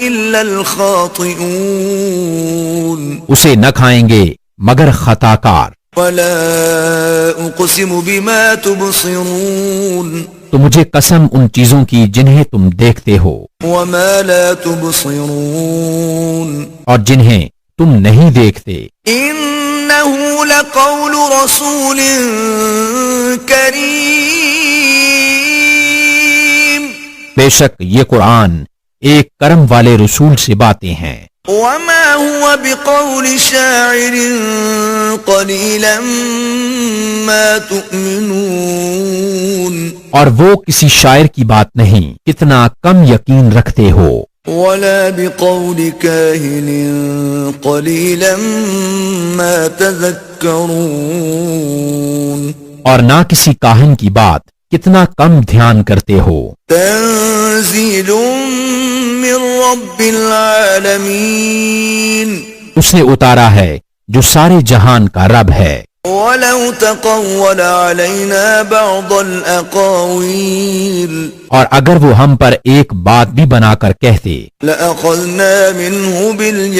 Speaker 1: إلا الخاطئون
Speaker 2: اسے نہ کھائیں گے مگر خطا کار۔
Speaker 1: ولا أقسم بما تبصرون
Speaker 2: تو مجھے قسم ان چیزوں کی جنہیں تم دیکھتے ہو
Speaker 1: وما لا تبصرون
Speaker 2: اور جنہیں تم نہیں دیکھتے۔
Speaker 1: إنه لقول رسول كريم
Speaker 2: بے شک یہ قرآن ایک کرم والے رسول سے باتیں ہیں،
Speaker 1: وما هو بقول شاعر قليلا ما تؤمنون
Speaker 2: اور وہ کسی شاعر کی بات نہیں کتنا کم یقین رکھتے ہو،
Speaker 1: ولا بقول كاهن قليلا ما تذكرون
Speaker 2: اور نہ کسی کاہن کی بات کتنا کم دھیان کرتے ہو۔
Speaker 1: تنزيل من رب العالمين
Speaker 2: اس نے اتارا ہے جو سارے جہان کا رب ہے،
Speaker 1: ولو تقول علينا بعض الأقاويل
Speaker 2: اور اگر وہ ہم پر ایک بات بھی بنا کر کہتے
Speaker 1: لأخذنا منه باليمين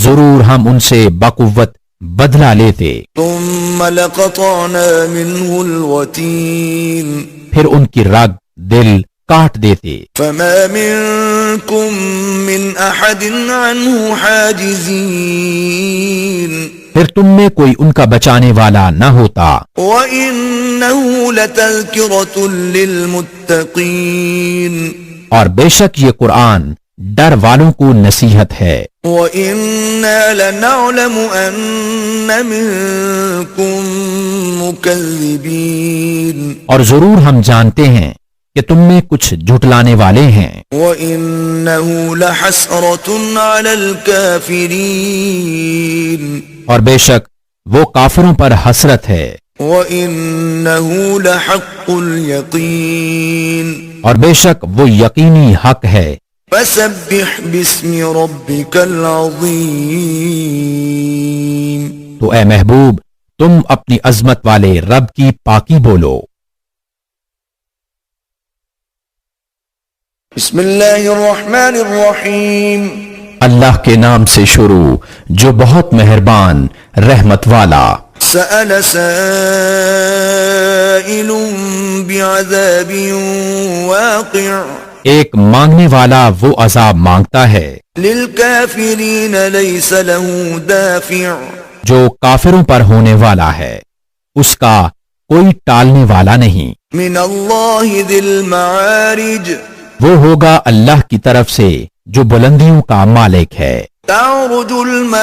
Speaker 2: ضرور ہم ان سے بقوت بدلہ لیتے،
Speaker 1: ثم لقطعنا منه الوتين
Speaker 2: پھر ان کی رگ دل کاٹ دیتے،
Speaker 1: فما منكم من أحد عنه حاجزين
Speaker 2: پھر تم میں کوئی ان کا بچانے والا نہ ہوتا،
Speaker 1: وإنه لتذكرة للمتقين
Speaker 2: اور بے شک یہ قرآن ڈر والوں کو نصیحت ہے۔
Speaker 1: وَإِنَّا لَنَعْلَمُ أَنَّ مِنكُم مُكَذِّبِينَ
Speaker 2: اور ضرور ہم جانتے ہیں کہ تم میں کچھ جھٹلانے والے ہیں،
Speaker 1: وَإِنَّهُ لَحَسْرَةٌ عَلَى الْكَافِرِينَ
Speaker 2: اور بے شک وہ کافروں پر حسرت ہے،
Speaker 1: وَإِنَّهُ لَحَقُّ الْيَقِينِ
Speaker 2: اور بے شک وہ یقینی حق ہے۔
Speaker 1: فَسَبِّحْ بِاسْمِ رَبِّكَ الْعَظِيمِ
Speaker 2: تو اے محبوب تم اپنی عظمت والے رب کی پاکی بولو۔
Speaker 1: بسم اللہ الرحمن الرحیم
Speaker 2: اللہ کے نام سے شروع جو بہت مہربان رحمت والا۔
Speaker 1: سأل سائل بعذاب واقع
Speaker 2: ایک مانگنے والا وہ عذاب مانگتا ہے
Speaker 1: للکافرین لیس له دافع
Speaker 2: جو کافروں پر ہونے والا ہے، اس کا کوئی ٹالنے والا نہیں۔
Speaker 1: من اللہ ذی المعارج
Speaker 2: وہ ہوگا اللہ کی طرف سے جو بلندیوں کا مالک ہے۔
Speaker 1: تعرج الملائکة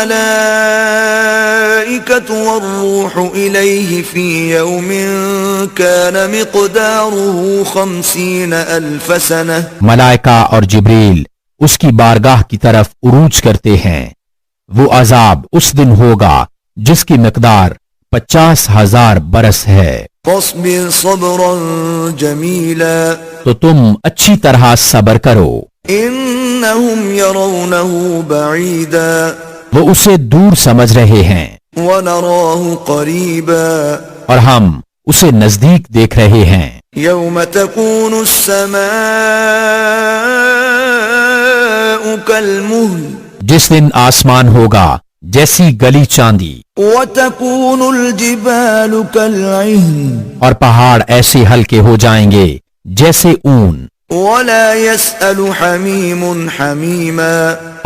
Speaker 1: والروح الیہ فی یوم کان مقداره 50,000 سنة
Speaker 2: ملائکہ اور جبریل اس کی بارگاہ کی طرف عروج کرتے ہیں، وہ عذاب اس دن ہوگا جس کی مقدار 50,000 برس ہے۔
Speaker 1: فاصبر صبرا جمیلا
Speaker 2: تو تم اچھی طرح صبر کرو،
Speaker 1: انہم یرونہ بعیدا
Speaker 2: وہ اسے دور سمجھ رہے ہیں
Speaker 1: ونراہ قریبا
Speaker 2: اور ہم اسے نزدیک دیکھ رہے ہیں۔
Speaker 1: یوم تکون السماء کالمہل
Speaker 2: جس دن آسمان ہوگا جیسی گلی چاندی،
Speaker 1: وتکون الجبال کالعہن
Speaker 2: اور پہاڑ ایسے ہلکے ہو جائیں گے جیسے اون،
Speaker 1: ولا يسأل حمیم حمیما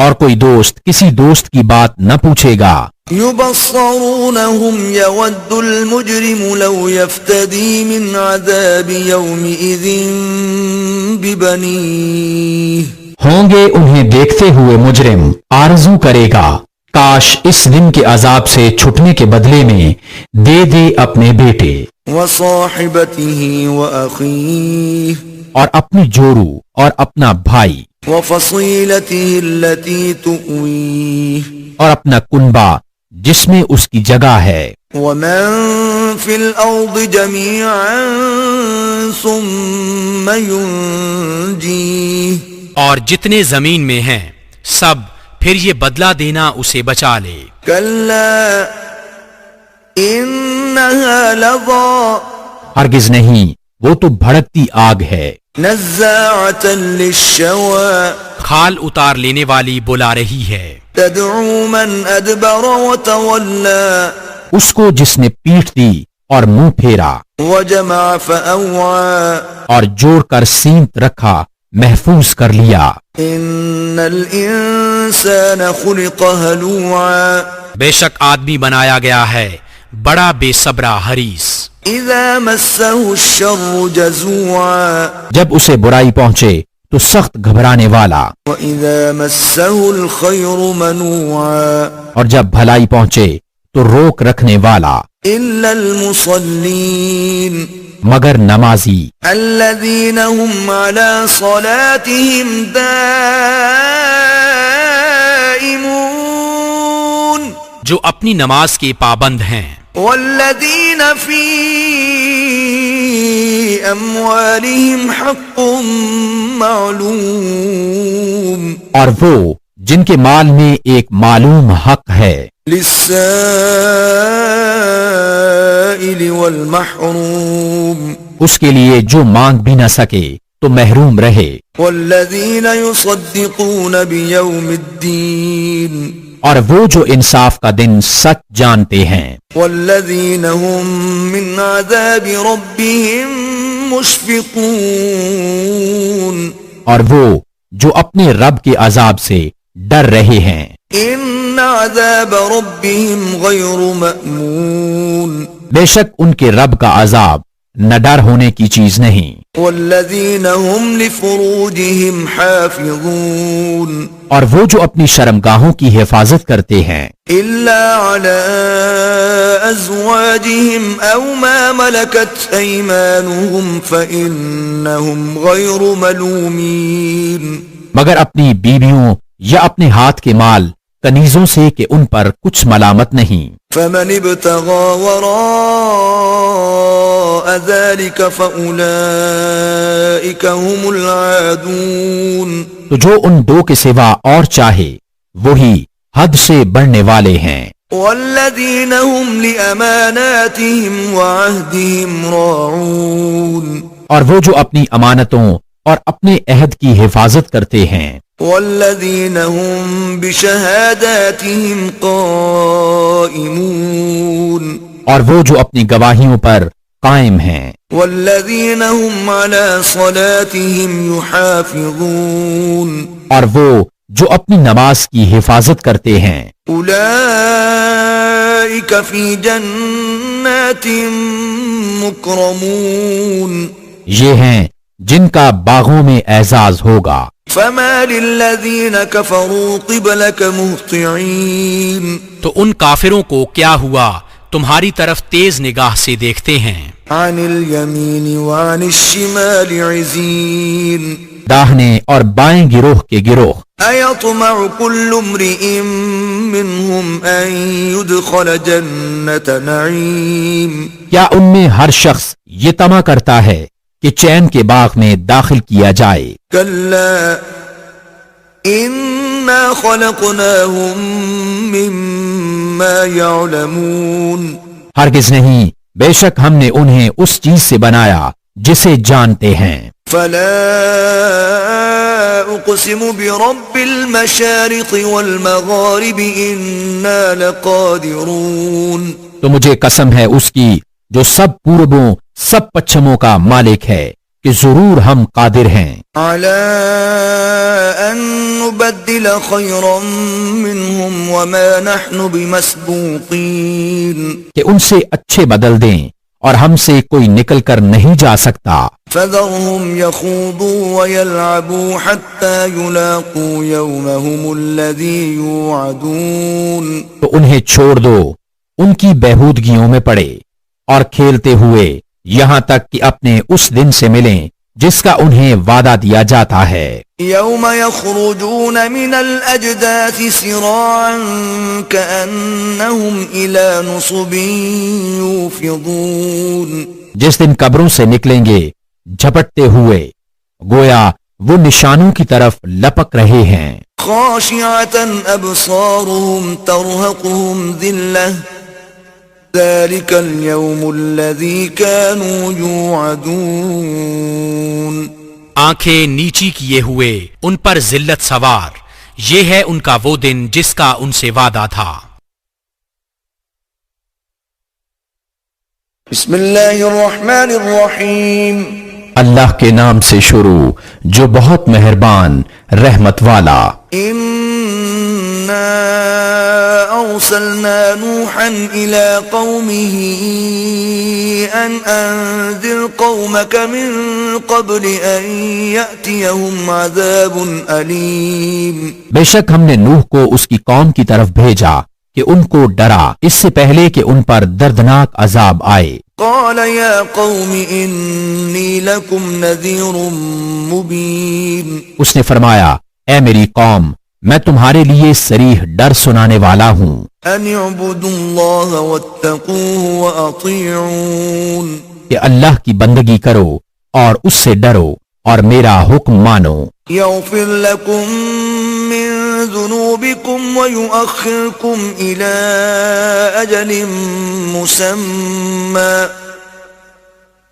Speaker 2: اور کوئی دوست کسی دوست کی بات نہ پوچھے گا۔
Speaker 1: يبصرونهم يود المجرم لو يفتدي من عذاب يومئذ ببنيه
Speaker 2: ہوں گے انہیں دیکھتے ہوئے مجرم آرزو کرے گا کاش اس دن کے عذاب سے چھٹنے کے بدلے میں دے دے اپنے بیٹے
Speaker 1: وصاحبته وأخيه
Speaker 2: اور اپنی جورو اور اپنا بھائی
Speaker 1: وفصيلته التي تؤويه
Speaker 2: اور اپنا کنبا جس میں اس کی جگہ ہے،
Speaker 1: ومن في الأرض جميعا ثم ينجيه
Speaker 3: اور جتنے زمین میں ہیں سب پھر یہ بدلہ دینا اسے بچا لے۔
Speaker 1: كلا إنها لظى
Speaker 2: ہرگز نہیں، وہ تو بھڑکتی آگ ہے،
Speaker 1: نزاعة للشوى
Speaker 3: کھال اتار لینے والی بلا رہی ہے۔
Speaker 1: تدعو من أدبر وتولى
Speaker 2: اس کو جس نے پیٹھ دی اور منہ پھیرا
Speaker 1: وجمع فأوعى
Speaker 2: اور جوڑ کر سینت رکھا، محفوظ کر لیا۔
Speaker 1: إن الإنسان خلق هلوعا
Speaker 3: بے شک آدمی بنایا گیا ہے بڑا بے صبرا حریص،
Speaker 1: إذا مسه الشر جزوعا
Speaker 2: جب اسے برائی پہنچے تو سخت گھبرانے والا،
Speaker 1: وإذا مسه الخير منوعا
Speaker 2: اور جب بھلائی پہنچے تو روک رکھنے والا،
Speaker 1: إلا المصلين
Speaker 2: مگر نمازی
Speaker 1: الذين هم على صلاتهم دائمون
Speaker 3: جو اپنی نماز کے پابند ہیں،
Speaker 1: والذين في أموالهم حق معلوم
Speaker 2: اور وہ جن کے مال میں ایک معلوم حق ہے،
Speaker 1: للسائل والمحروم
Speaker 2: اس کے لیے جو مانگ بھی نہ سکے تو محروم رہے،
Speaker 1: والذين يصدقون بيوم الدين
Speaker 2: اور وہ جو انصاف کا دن سچ جانتے ہیں،
Speaker 1: والذين هم من عذاب ربهم مشفقون
Speaker 2: اور وہ جو اپنے رب کے عذاب سے ڈر رہے ہیں۔
Speaker 1: ان عذاب ربهم غیر مأمون
Speaker 2: بے شک ان کے رب کا عذاب نہ ڈر ہونے کی چیز نہیں.
Speaker 1: والذین هم لفروجهم حافظون
Speaker 2: اور وہ جو اپنی شرمگاہوں کی حفاظت کرتے ہیں
Speaker 1: الا على ازواجهم او ما ملكت ايمانهم فانهم غير ملومين
Speaker 2: مگر اپنی بیویوں یا اپنے ہاتھ کے مال کنیزوں سے کہ ان پر کچھ ملامت نہیں.
Speaker 1: فمن ابتغى وراء ذلك فأولئك هم العادون
Speaker 2: تو جو ان دو کے سوا اور چاہے وہی حد سے بڑھنے والے ہیں.
Speaker 1: والذین هم لأماناتهم وعهدهم راعون
Speaker 2: اور وہ جو اپنی امانتوں اور اپنے عہد کی حفاظت کرتے ہیں.
Speaker 1: والذین هم بشہاداتهم قائمون
Speaker 2: اور وہ جو اپنی گواہیوں پر قائم ہیں.
Speaker 1: والذین هم على صلاتهم يحافظون
Speaker 2: اور وہ جو اپنی نماز کی حفاظت کرتے ہیں.
Speaker 1: اولئک فی جنات مکرمون
Speaker 2: یہ ہیں جن کا باغوں میں اعزاز ہوگا.
Speaker 1: فما للذین کفروا قبلک مہطعین
Speaker 3: تو ان کافروں کو کیا ہوا تمہاری طرف تیز نگاہ سے دیکھتے ہیں.
Speaker 1: عن الیمین وعن الشمال عزین
Speaker 2: داہنے اور بائیں گروہ کے گروہ.
Speaker 1: ایطمع کل امرئ منہم ان يدخل جنت نعیم
Speaker 2: کیا ان میں ہر شخص یہ طمع کرتا ہے کہ چین کے باغ میں داخل کیا جائے؟
Speaker 1: کلا انا خلقناہم مما یعلمون
Speaker 2: ہرگز نہیں، بے شک ہم نے انہیں اس چیز سے بنایا جسے جانتے ہیں.
Speaker 1: فلا اقسم برب المشارق والمغارب انا لقادرون
Speaker 2: تو مجھے قسم ہے اس کی جو سب پوربوں سب پچھموں کا مالک ہے کہ ضرور ہم قادر ہیں.
Speaker 1: على ان نبدل خيرا منهم وما نحن بمسبوقين
Speaker 2: کہ ان سے اچھے بدل دیں اور ہم سے کوئی نکل کر نہیں جا سکتا.
Speaker 1: فذرهم يخوضوا ويلعبوا حتى يلاقوا يومهم الذي يوعدون
Speaker 2: تو انہیں چھوڑ دو، ان کی بہودگیوں میں پڑے اور کھیلتے ہوئے یہاں تک کہ اپنے اس دن سے ملیں جس کا انہیں وعدہ دیا جاتا ہے.
Speaker 1: يوم يخرجون من الأجداث سراعا كأنهم إلى نصب يوفضون
Speaker 2: جس دن قبروں سے نکلیں گے جھپٹتے ہوئے گویا وہ نشانوں کی طرف لپک رہے ہیں.
Speaker 1: خاشعة أبصارهم ترهقهم ذلة ذلك اليوم الذي كانوا يوعدون
Speaker 3: آنکھیں نیچی کیے ہوئے ان پر ذلت سوار، یہ ہے ان کا وہ دن جس کا ان سے وعدہ تھا.
Speaker 1: بسم اللہ الرحمن الرحیم
Speaker 2: اللہ کے نام سے شروع جو بہت مہربان رحمت والا.
Speaker 1: انا ارسلنا نوحا الى قومه ان انذر قومك من قبل ان يأتيهم عذاب علیم
Speaker 2: بے شک ہم نے نوح کو اس کی قوم کی طرف بھیجا کہ ان کو ڈرا اس سے پہلے کہ ان پر دردناک عذاب آئے.
Speaker 1: قال يا قوم انی لکم نذیر مبین
Speaker 2: اس نے فرمایا اے میری قوم میں تمہارے لیے صریح ڈر سنانے والا ہوں.
Speaker 1: ان اعبدوا اللہ واتقوه واطیعون
Speaker 2: کہ اللہ کی بندگی کرو اور اس سے ڈرو اور میرا حکم مانو.
Speaker 1: یغفر لکم من ذنوبکم ویؤخرکم الى اجل مسمى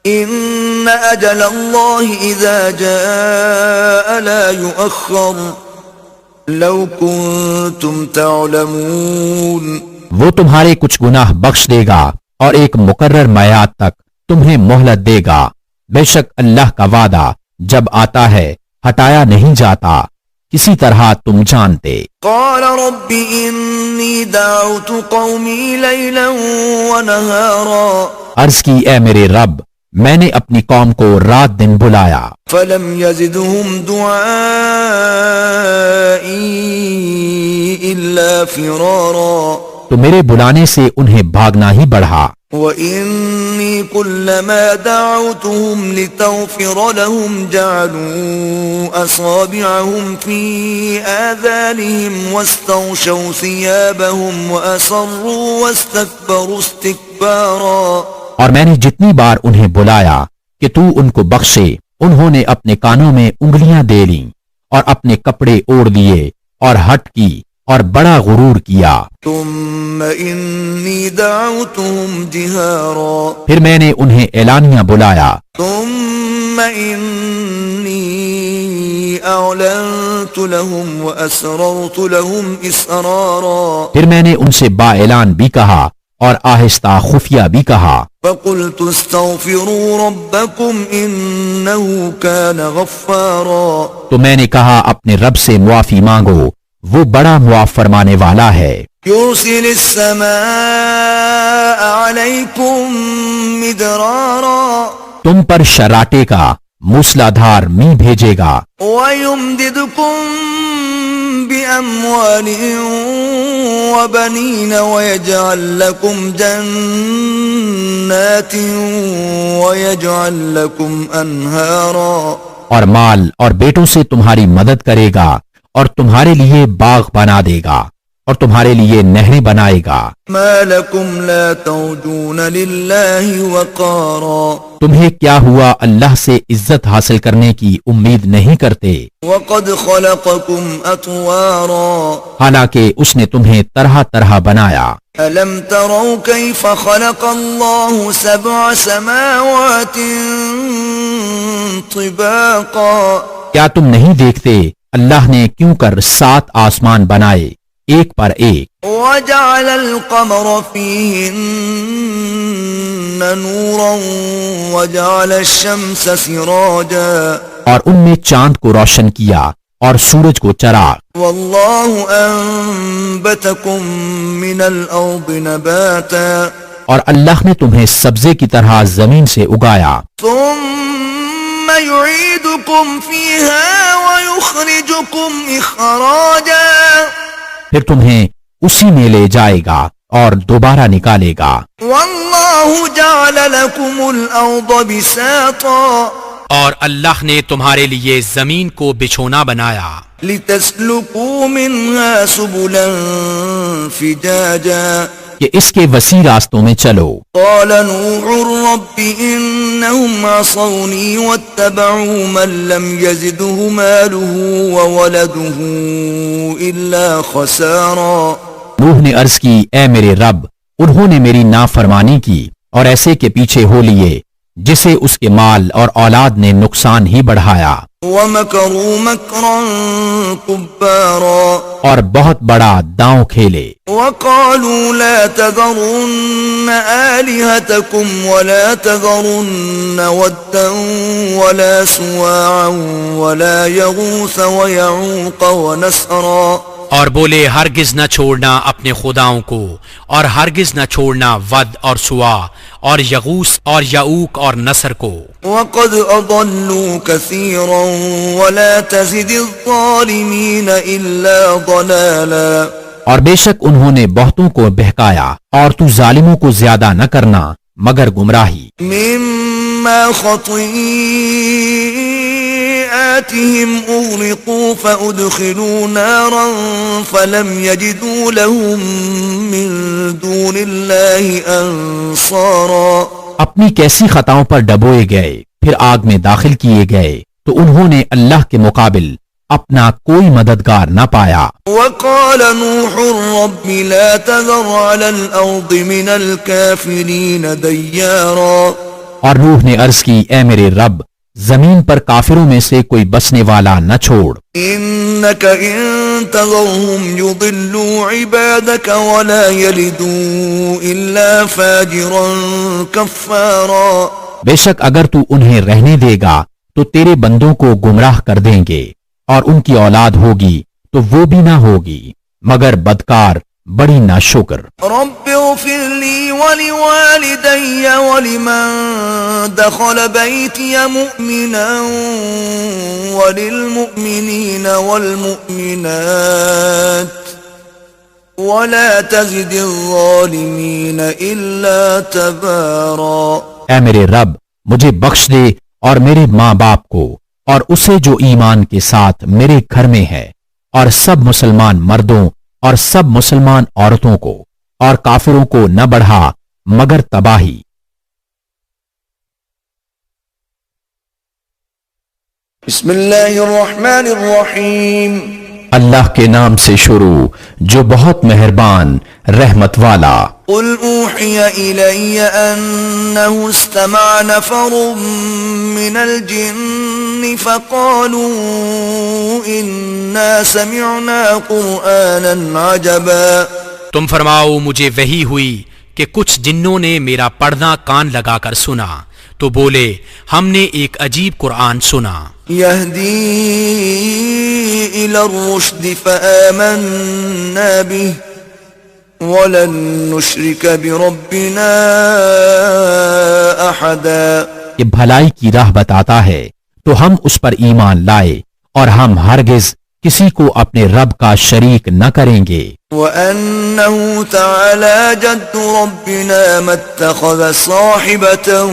Speaker 1: ان اجل اللہ اذا جاء لا یؤخر لو کنتم تعلمون
Speaker 2: وہ تمہارے کچھ گناہ بخش دے گا اور ایک مقرر میعاد تک تمہیں مہلت دے گا. بے شک اللہ کا وعدہ جب آتا ہے ہٹایا نہیں جاتا، کسی طرح تم جانتے.
Speaker 1: قال رب انی دعوت قومی لیلا ونہارا
Speaker 2: عرض کی اے میرے رب میں نے اپنی قوم کو رات دن بلایا
Speaker 1: فلم يزدهم دعائي إلا فرارا
Speaker 2: تو میرے بلانے سے انہیں بھاگنا ہی بڑھا
Speaker 1: وإني كلما دعوتهم لتغفر لهم جعلوا أصابعهم في آذانهم واستغشوا ثيابهم وأصروا واستكبروا استكبارا
Speaker 2: اور میں نے جتنی بار انہیں بلایا کہ تو ان کو بخشے انہوں نے اپنے کانوں میں انگلیاں دے لیں اور اپنے کپڑے اوڑھ لیے اور ہٹ کی اور بڑا غرور کیا
Speaker 1: ثم إني دعوتهم جهارا
Speaker 2: پھر میں نے انہیں اعلانیہ بلایا
Speaker 1: ثم إني أعلنت لهم وأسررت لهم إسرارا
Speaker 2: پھر میں نے ان سے با اعلان بھی کہا اور آہستہ خفیہ بھی کہا
Speaker 1: فقلت استغفروا ربكم إنه كان غفارا
Speaker 2: تو میں نے کہا اپنے رب سے معافی مانگو وہ بڑا معاف فرمانے والا ہے
Speaker 1: يرسل السماء عليكم مدرارا
Speaker 2: تم پر شراٹے کا موسلادھار می بھیجے گا
Speaker 1: ويمددكم بأموال وبنين ويجعل لكم جنات ويجعل لكم أنهارا
Speaker 2: اور مال اور بیٹوں سے تمہاری مدد کرے گا اور تمہارے لیے باغ بنا دے گا اور تمہارے لیے نہریں بنائے گا
Speaker 1: ما لكم لا ترجون لله وقارا
Speaker 2: تمہیں کیا ہوا اللہ سے عزت حاصل کرنے کی امید نہیں کرتے
Speaker 1: وقد خلقكم أطوارا
Speaker 2: حالانکہ اس نے تمہیں طرح طرح بنایا
Speaker 1: ألم تروا كيف خلق الله 7 سماوات طباقا
Speaker 2: کیا تم نہیں دیکھتے اللہ نے کیوں کر 7 آسمان بنائے ایک پر ایک
Speaker 1: وجعل القمر فيهن نورا وجعل الشمس سراجا
Speaker 2: اور ان میں چاند کو روشن کیا اور سورج کو چراغ
Speaker 1: والله أنبتكم من الأرض نباتا
Speaker 2: اور اللہ نے تمہیں سبزے کی طرح زمین سے اگایا
Speaker 1: ثم يعيدكم فيها ويخرجكم إخراجا
Speaker 2: پھر تمہیں اسی میں لے جائے گا اور دوبارہ نکالے گا
Speaker 1: والله جعل لكم الأرض بساطا
Speaker 3: اور اللہ نے تمہارے لیے زمین کو بچھونا بنایا
Speaker 1: لتسلكوا منها سبلا فجاجا
Speaker 2: کہ اس کے وسیع راستوں میں چلو
Speaker 1: قال نوح رب إنهم عصوني واتبعوا من لم يزده ماله وولده إلا خسارا
Speaker 2: نوح نے عرض کی اے میرے رب انہوں نے میری نافرمانی کی اور ایسے کے پیچھے ہو لیے جسے اس کے مال اور اولاد نے نقصان ہی بڑھایا
Speaker 1: ومكروا مكرا كبارا
Speaker 2: اور بہت بڑا داؤں کھیلے
Speaker 1: وقالوا لا تذرن آلهتكم ولا تذرن ودا ولا سواعا ولا يغوث ويعوق ونسرا
Speaker 3: اور بولے ہرگز نہ چھوڑنا اپنے خداؤں کو اور ہرگز نہ چھوڑنا ود اور سوا اور یغوث اور یعوق اور نصر کو
Speaker 1: وقد أضلوا كثيرا ولا تزد الظالمين إلا ضلالا
Speaker 2: اور بے شک انہوں نے بہتوں کو بہکایا اور تو ظالموں کو زیادہ نہ کرنا مگر گمراہی
Speaker 1: مما خطيئاتهم أغرقوا فأدخلوا نارا فلم يجدوا لهم من دون الله أنصارا
Speaker 2: اپنی کیسی خطاؤں پر ڈبوئے گئے پھر آگ میں داخل کیے گئے تو انہوں نے اللہ کے مقابل اپنا کوئی مددگار نہ پایا
Speaker 1: وقال نوح رب لا تذر على الأرض من الكافرين ديارا
Speaker 2: اور نوح نے عرض کی اے میرے رب زمین پر کافروں میں سے کوئی بسنے والا نہ چھوڑ
Speaker 1: إنك إن تذرهم يضلوا عبادك ولا يلدوا إلا فاجرا كفارا
Speaker 2: بے شک اگر تو انہیں رہنے دے گا تو تیرے بندوں کو گمراہ کر دیں گے اور ان کی اولاد ہوگی تو وہ بھی نہ ہوگی مگر بدکار بڑی ناشکر
Speaker 1: رب اغفر لي ولوالدي ولمن دخل بيتي مؤمنا وللمؤمنين والمؤمنات ولا تزد الظالمين إلا تبارا۔
Speaker 2: اے میرے رب مجھے بخش دے اور میرے ماں باپ کو اور اسے جو ایمان کے ساتھ میرے گھر میں ہے اور سب مسلمان مردوں اور سب مسلمان عورتوں کو اور کافروں کو نہ بڑھا مگر تباہی۔
Speaker 1: بسم اللہ الرحمن الرحیم۔
Speaker 2: اللہ کے نام سے شروع جو بہت مہربان رحمت والا۔
Speaker 1: قل اوحی الی انه استمع نفر من الجن فقالوا انا سمعنا قرآنا عجبا۔
Speaker 3: تم فرماؤ مجھے وحی ہوئی کہ کچھ جنوں نے میرا پڑھنا کان لگا کر سنا تو بولے ہم نے ایک عجیب قرآن سنا۔
Speaker 1: يهدي إلى الرشد فآمنا به ولن نشرك بربنا أحدا۔
Speaker 2: کہ بھلائی کی راہ بتاتا ہے تو ہم اس پر ایمان لائے اور ہم ہرگز کسی کو اپنے رب کا شریک نہ کریں گے۔
Speaker 1: وأنه تعالى جد ربنا ما اتخذ صاحبة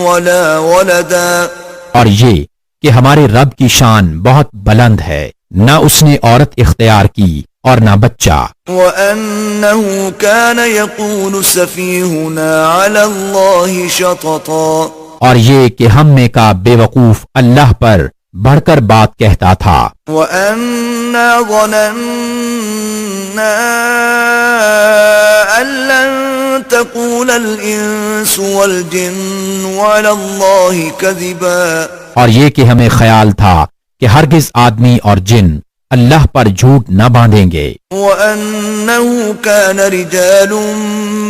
Speaker 1: ولا ولدا۔
Speaker 2: اور یہ کہ ہمارے رب کی شان بہت بلند ہے، نہ اس نے عورت اختیار کی اور نہ بچہ۔
Speaker 1: وَأَنَّهُ كَانَ يَقُولُ سَفِيهُنَا عَلَى اللَّهِ شَطَطًا۔
Speaker 2: اور یہ کہ ہم میں کا بے وقوف اللہ پر بڑھ کر بات کہتا تھا۔
Speaker 1: وَأَنَّا ظَنَنَّا أَن لَّن تَقُولَ الْإِنسُ وَالْجِنُّ عَلَى اللَّهِ كَذِبًا۔
Speaker 2: اور یہ کہ ہمیں خیال تھا کہ ہرگز آدمی اور جن اللہ پر جھوٹ نہ باندھیں گے۔
Speaker 1: وَأَنَّهُ كَانَ رِجَالٌ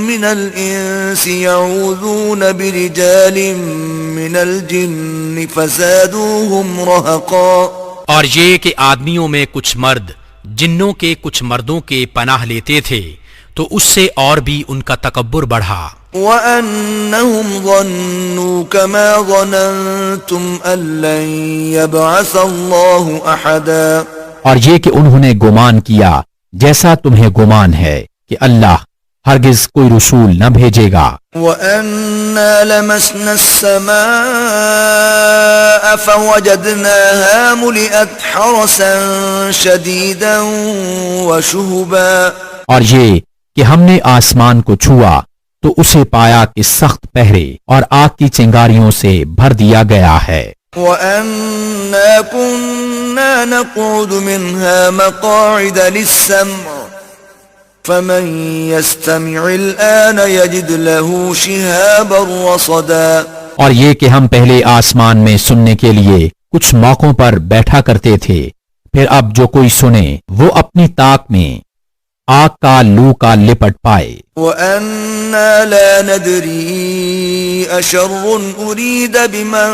Speaker 1: مِّنَ الْإِنسِ يَعُوذُونَ بِرِجَالٍ مِّنَ الْجِنِّ فَزَادُوهُمْ رَهَقًا۔
Speaker 3: اور یہ کہ آدمیوں میں کچھ مرد جنوں کے کچھ مردوں کے پناہ لیتے تھے تو اس سے اور بھی ان کا تکبر بڑھا۔
Speaker 1: وَأَنَّهُمْ ظَنُّوا كَمَا ظَنَنْتُمْ أَن لَّن يَبْعَثَ اللَّهُ أَحَدًا۔
Speaker 2: اور یہ کہ انہوں نے گمان کیا جیسا تمہیں گمان ہے کہ اللہ ہرگز کوئی رسول نہ بھیجے گا۔
Speaker 1: وَأَنَّا لَمَسْنَا السَّمَاءَ فَوَجَدْنَاهَا مُلِئَتْ حَرَسًا شَدِيدًا وَشُهُبًا۔
Speaker 2: اور یہ کہ ہم نے آسمان کو چھوا تو اسے پایا کہ سخت پہرے اور آگ کی چنگاریوں سے بھر دیا گیا ہے۔
Speaker 1: وَأَنَّا كُنَّا نَقْعُدُ مِنْهَا مَقَاعِدَ لِلسَّمْعِ فَمَن يَسْتَمِعِ الْآنَ يَجِدْ لَهُ شِهَابًا رَّصَدًا۔
Speaker 2: اور یہ کہ ہم پہلے آسمان میں سننے کے لیے کچھ موقعوں پر بیٹھا کرتے تھے، پھر اب جو کوئی سنے وہ اپنی طاق میں آگ کا لو کا لپٹ پائے۔
Speaker 1: وَأَنَّا لَا نَدْرِي أَشَرٌّ أُرِيدَ بِمَن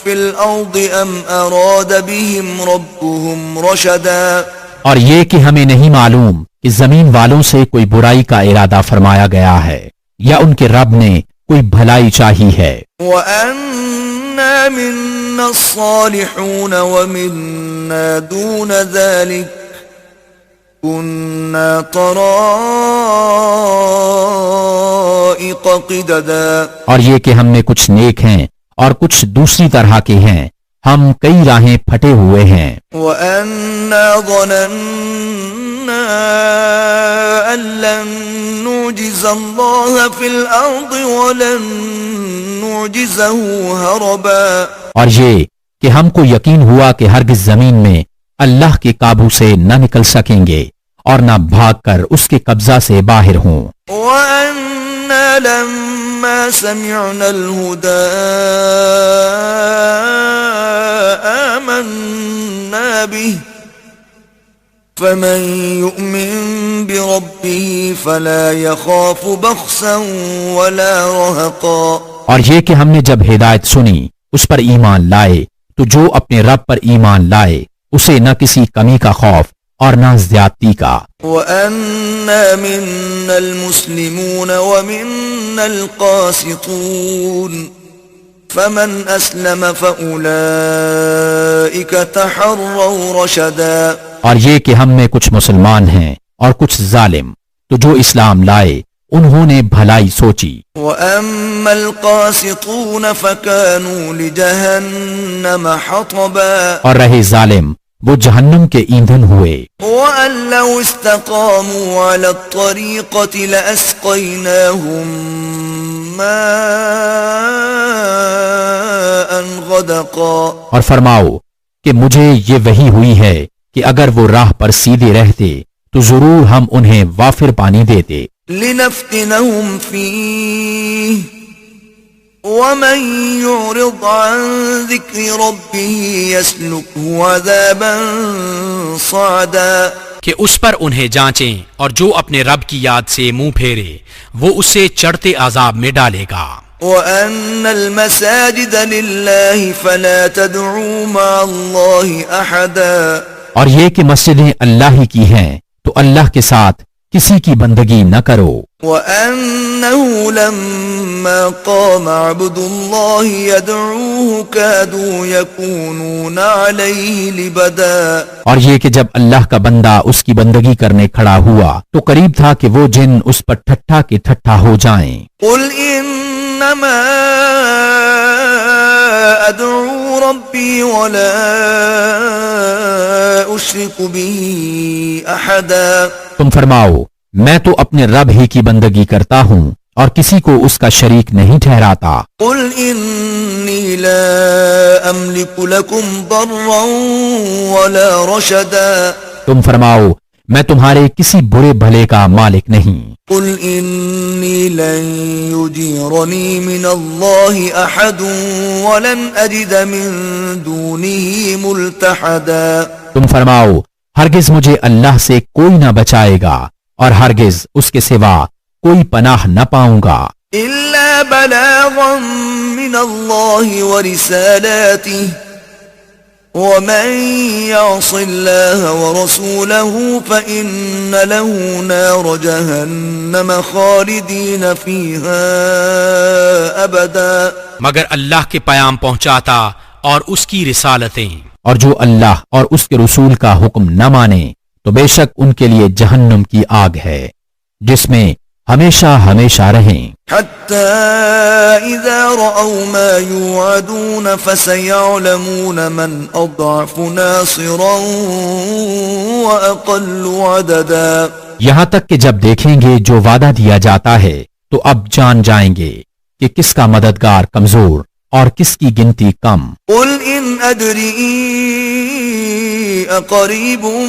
Speaker 1: فِي الْأَرْضِ أَمْ أَرَادَ بِهِمْ رَبُّهُمْ رَشَدًا۔
Speaker 2: اور یہ کہ ہمیں نہیں معلوم کہ زمین والوں سے کوئی برائی کا ارادہ فرمایا گیا ہے یا ان کے رب نے کوئی بھلائی چاہی ہے۔
Speaker 1: وَأَنَّا مِنَّا الصَّالِحُونَ وَمِنَّا دُونَ ذَلِكَ كُنَّا طَرَائِقَ قِدَدًا۔
Speaker 2: اور یہ کہ ہم میں کچھ نیک ہیں اور کچھ دوسری طرح کے ہیں، ہم کئی راہیں پھٹے ہوئے ہیں۔
Speaker 1: وَأَنَّا ظَنَنَّا أَن لَّن نُّعْجِزَ اللَّهَ فِي الْأَرْضِ وَلَن نُّعْجِزَهُ هَرَبًا۔
Speaker 2: اور یہ کہ ہم کو یقین ہوا کہ ہرگز زمین میں اللہ کے قابو سے نہ نکل سکیں گے اور نہ بھاگ کر اس کے قبضہ سے باہر ہوں۔
Speaker 1: وَأَنَّا لَمَّا سَمِعْنَا الْهُدَىٰ آمَنَّا بِهِ فَمَن يُؤْمِن بِرَبِّهِ فَلَا يَخَافُ بَخْسًا وَلَا رَهَقًا۔
Speaker 2: اور یہ کہ ہم نے جب ہدایت سنی اس پر ایمان لائے تو جو اپنے رب پر ایمان لائے اسے نہ کسی کمی کا خوف اور نہ زیادتی کا۔
Speaker 1: وَأَنَّا مِنَّا الْمُسْلِمُونَ وَمِنَّا الْقَاسِطُونَ فَمَنْ أَسْلَمَ فَأُولَئِكَ تَحَرَّوْا رَشَدًا۔
Speaker 2: اور یہ کہ ہم میں کچھ مسلمان ہیں اور کچھ ظالم، تو جو اسلام لائے انہوں نے بھلائی سوچی۔
Speaker 1: وَأَمَّا الْقَاسِطُونَ فَكَانُوا لِجَهَنَّمَ حَطَبًا۔
Speaker 2: اور رہے ظالم، وہ جہنم کے ایندھن ہوئے۔
Speaker 1: وَأَن لَّوْ اسْتَقَامُوا عَلَى الطَّرِيقَةِ لَأَسْقَيْنَاهُم مَّاءً غَدَقًا۔ اور
Speaker 2: فرماؤ کہ مجھے یہ وحی ہوئی ہے کہ اگر وہ راہ پر سیدھے رہتے تو ضرور ہم انہیں وافر پانی دیتے۔
Speaker 1: لِنَفْتِنَهُمْ فِيهِ وَمَن يُعْرِضْ عَن ذِكْرِ رَبِّهِ يَسْلُكْهُ عَذَابًا صَعَدًا۔
Speaker 3: کہ اس پر انہیں جانچیں اور جو اپنے رب کی یاد سے منہ پھیرے وہ اسے چڑھتے عذاب میں ڈالے گا۔
Speaker 1: وَأَنَّ الْمَسَاجِدَ لِلَّهِ فَلَا تَدْعُوا مَعَ اللَّهِ أَحَدًا۔
Speaker 2: اور یہ کہ مسجدیں اللہ ہی کی ہیں تو اللہ کے ساتھ کسی کی بندگی نہ کرو۔
Speaker 1: وَأَنَّهُ لَمَّا قَامَ عَبْدُ اللَّهِ يَدْعُوهُ كَادُوا يَكُونُونَ عَلَيْهِ لِبَدًا۔
Speaker 2: اور یہ کہ جب اللہ کا بندہ اس کی بندگی کرنے کھڑا ہوا تو قریب تھا کہ وہ جن اس پر ٹھٹھا کے ٹھٹھا ہو جائیں۔
Speaker 1: قُلْ إِنَّمَا أَدْعُو رَبِّي وَلَا أُشْرِكُ بِهِ أَحَدًا۔
Speaker 2: تم فرماؤ میں تو اپنے رب ہی کی بندگی کرتا ہوں اور کسی کو اس کا شریک نہیں ٹھہراتا۔
Speaker 1: قُلْ إِنِّي لَا أَمْلِكُ لَكُمْ ضَرًّا وَلَا رَشَدًا۔
Speaker 2: تم فرماؤ میں تمہارے کسی برے بھلے کا مالک نہیں۔
Speaker 1: قُلْ إِنِّي لَن يُجِيرَنِي مِنَ اللَّهِ أَحَدٌ وَلَنْ أَجِدَ مِن دُونِهِ مُلْتَحَدًا۔
Speaker 2: تم فرماؤ ہرگز مجھے اللہ سے کوئی نہ بچائے گا اور ہرگز اس کے سوا کوئی پناہ نہ پاؤں گا۔
Speaker 1: إِلَّا بَلَاغًا مِّنَ اللَّهِ وَرِسَالَاتِهِ وَمَن يَعْصِ اللَّهَ وَرَسُولَهُ فَإِنَّ لَهُ نَارَ جَهَنَّمَ خَالِدِينَ فِيهَا أَبَدًا۔
Speaker 3: مگر اللہ کے پیام پہنچاتا اور اس کی رسالتیں،
Speaker 2: اور جو اللہ اور اس کے رسول کا حکم نہ مانے تو بے شک ان کے لیے جہنم کی آگ ہے جس میں ہمیشہ ہمیشہ رہیں۔
Speaker 1: حَتَّى إِذَا رَأَوْا مَا يُوعَدُونَ فَسَيَعْلَمُونَ مَنْ أَضْعَفُ نَاصِرًا وَأَقَلُّ عَدَدًا۔
Speaker 2: یہاں تک کہ جب دیکھیں گے جو وعدہ دیا جاتا ہے تو اب جان جائیں گے کہ کس کا مددگار کمزور اور کس کی گنتی کم۔
Speaker 1: قُلْ إِنْ أَدْرِي أَقَرِيبٌ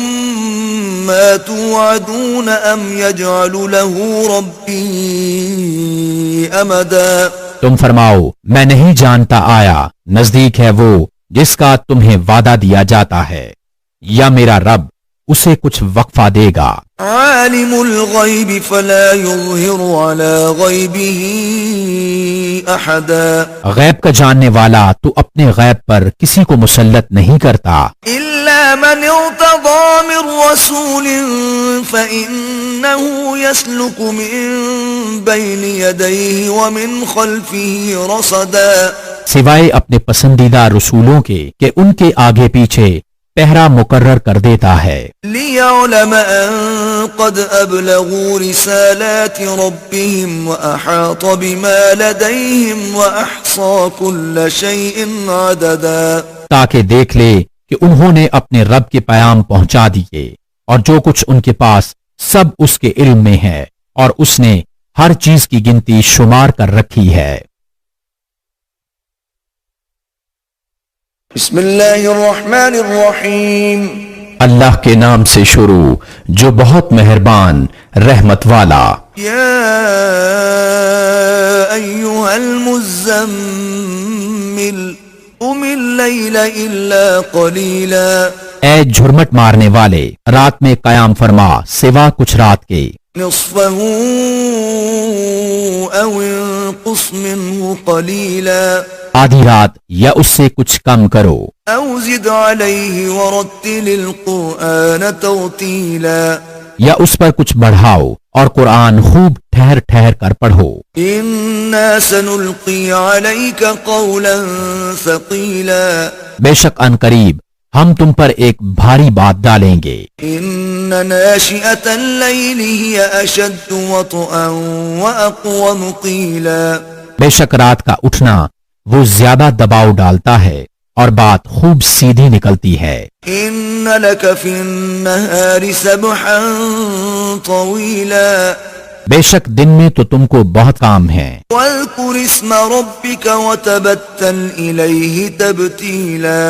Speaker 1: مَا تُوعَدُونَ أَمْ يَجْعَلُ لَهُ رَبِّي أَمَدًا۔
Speaker 2: تم فرماؤ میں نہیں جانتا آیا نزدیک ہے وہ جس کا تمہیں وعدہ دیا جاتا ہے یا میرا رب اسے کچھ وقفہ دے گا۔
Speaker 1: عالم الغیب فلا یظہر علی غیبہ احدا۔
Speaker 2: غیب کا جاننے والا تو اپنے غیب پر کسی کو مسلط نہیں کرتا
Speaker 1: الا من ارتضى من رسول فإنه يسلك من بين يديه ومن خلفه رصدا۔ سوائے
Speaker 2: اپنے پسندیدہ رسولوں کے کہ ان کے آگے پیچھے پہرا مقرر کر دیتا ہے۔
Speaker 1: لِيَعْلَمَ أَن قَدْ أَبْلَغُوا رِسَالَاتِ رَبِّهِمْ وَأَحَاطَ بِمَا لَدَيْهِمْ وَأَحْصَى كُلَّ شَيْءٍ عَدَدًا۔
Speaker 2: تاکہ دیکھ لے کہ انہوں نے اپنے رب کے پیام پہنچا دیے اور جو کچھ ان کے پاس سب اس کے علم میں ہے اور اس نے ہر چیز کی گنتی شمار کر رکھی ہے۔
Speaker 1: بسم اللہ الرحمن الرحیم۔
Speaker 2: اللہ کے نام سے شروع جو بہت مہربان رحمت والا۔
Speaker 1: یا ایھا المزمل قم اللیل الا قلیلا۔
Speaker 2: اے جھرمٹ مارنے والے رات میں قیام فرما سوا کچھ رات کے۔
Speaker 1: نصفه أو انقص منه قليلا
Speaker 2: آدھی رات یا اس سے کچھ کم کرو،
Speaker 1: أو زد عليه ورتل القرآن ترتيلا
Speaker 2: یا اس پر کچھ بڑھاؤ اور قرآن خوب ٹھہر ٹھہر کر پڑھو۔
Speaker 1: إنا سنلقي عليك قولا ثقيلا
Speaker 2: بے شک ان قریب ہم تم پر ایک بھاری بات ڈالیں گے۔
Speaker 1: إن ناشئة الليل هي أشد وطئا وأقوم قيلا
Speaker 2: بے شک رات کا اٹھنا وہ زیادہ دباؤ ڈالتا ہے اور بات خوب سیدھی نکلتی ہے۔
Speaker 1: إن لك في النهار سبحا طويلا
Speaker 2: بے شک دن میں تو تم کو بہت کام ہے،
Speaker 1: واذكر اسم ربك وتبتل إليه تبتيلا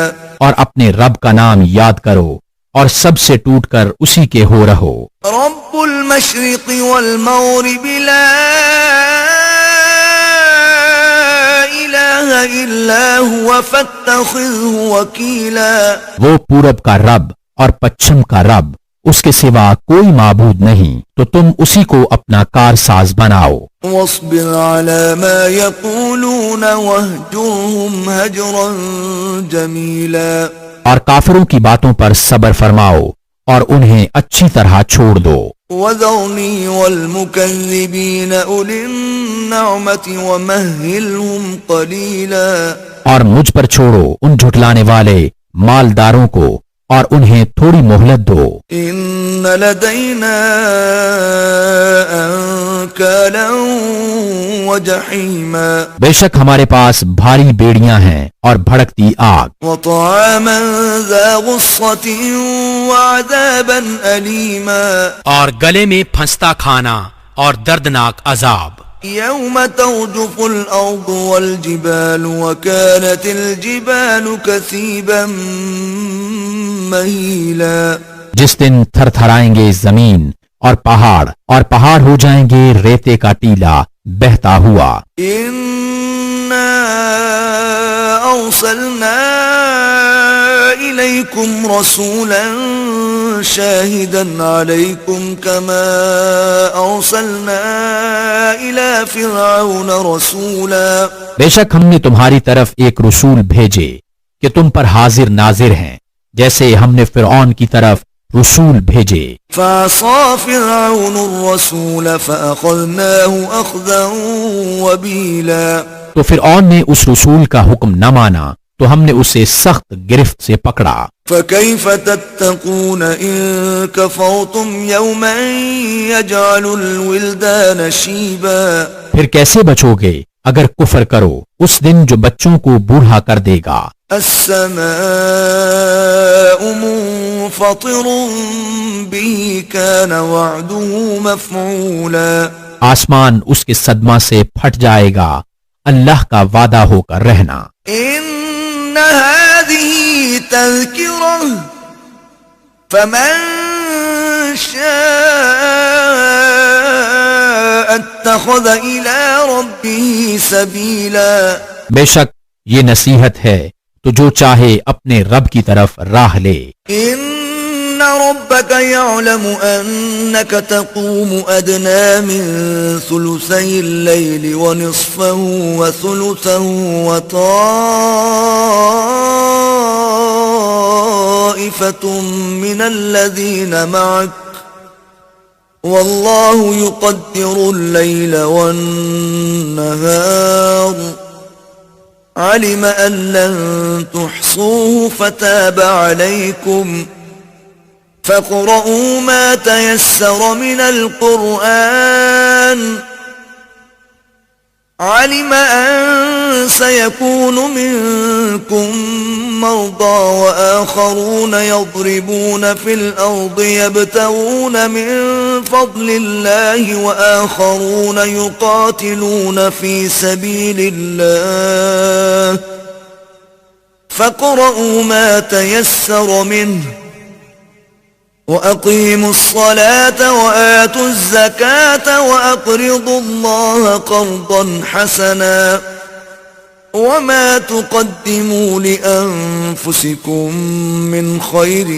Speaker 2: اور اپنے رب کا نام یاد کرو اور سب سے ٹوٹ کر اسی کے ہو رہو۔
Speaker 1: رب المشرق والمغرب لا إله إلا هو فاتخذه وكيلا
Speaker 2: وہ پورب کا رب اور پچھم کا رب، اس کے سوا کوئی معبود نہیں، تو تم اسی کو اپنا کارساز بناؤ۔
Speaker 1: واصبر على ما يقولون واهجرهم هجرا جميلا
Speaker 2: اور کافروں کی باتوں پر صبر فرماؤ اور انہیں اچھی طرح چھوڑ دو۔
Speaker 1: وذرني والمكذبين أولي النعمة ومهلهم قليلا
Speaker 2: اور مجھ پر چھوڑو ان جھٹلانے والے مالداروں کو اور انہیں تھوڑی مہلت دو۔
Speaker 1: إن لدينا أنكالا وجحيما
Speaker 2: بے شک ہمارے پاس بھاری بیڑیاں ہیں اور بھڑکتی آگ،
Speaker 1: وطعاما ذا غصة وعذابا أليما
Speaker 3: اور گلے میں پھنستا کھانا اور دردناک عذاب۔
Speaker 1: يوم ترجف الأرض والجبال وكانت الجبال كثيبا مهيلا
Speaker 2: جس دن تھر تھرائیں گے زمین اور پہاڑ ہو جائیں گے ریتے کا ٹیلا بہتا ہوا۔
Speaker 1: إنا أرسلنا إليكم رسولا شاهدا عليكم كما أرسلنا إلى فرعون رسولا
Speaker 2: بے شک ہم نے تمہاری طرف ایک رسول بھیجے کہ تم پر حاضر ناظر ہیں، جیسے ہم نے فرعون کی طرف رسول بھیجے۔
Speaker 1: فعصى فرعون الرسول فأخذناه أخذا وبيلا
Speaker 2: تو فرعون نے اس رسول کا حکم نہ مانا تو ہم نے اسے سخت گرفت سے پکڑا۔
Speaker 1: فكيف تتقون إن كفرتم يوما يجعل الولدان شيبا
Speaker 2: پھر کیسے بچو گے اگر کفر کرو اس دن جو بچوں کو بوڑھا کر دے گا۔
Speaker 1: السماء منفطر به كان وعده مفعولا
Speaker 2: آسمان اس کے صدمہ سے پھٹ جائے گا، اللہ کا وعدہ ہو کر رہنا۔
Speaker 1: إن هذه تذكرة فمن شاء اتخذ إلى ربه سبيلا
Speaker 2: بے شک یہ نصیحت ہے تو جو چاہے اپنے رب کی طرف راہ لے۔
Speaker 1: إن ربك يعلم أنك تقوم أدنى من ثلثي الليل ونصفه وثلثه وطائفة من الذين معك والله يقدر الليل والنهار علم أن لن تحصوه فتاب عليكم فاقرؤوا ما تيسر من القرآن علم أن سيكون منكم مرضى وآخرون يضربون في الأرض يبتغون من فضل الله وآخرون يقاتلون في سبيل الله فاقرؤوا ما تيسر منه وأقيموا الصلاة وآتوا الزكاة وأقرضوا الله قرضا حسنا وما تقدموا لأنفسكم من خير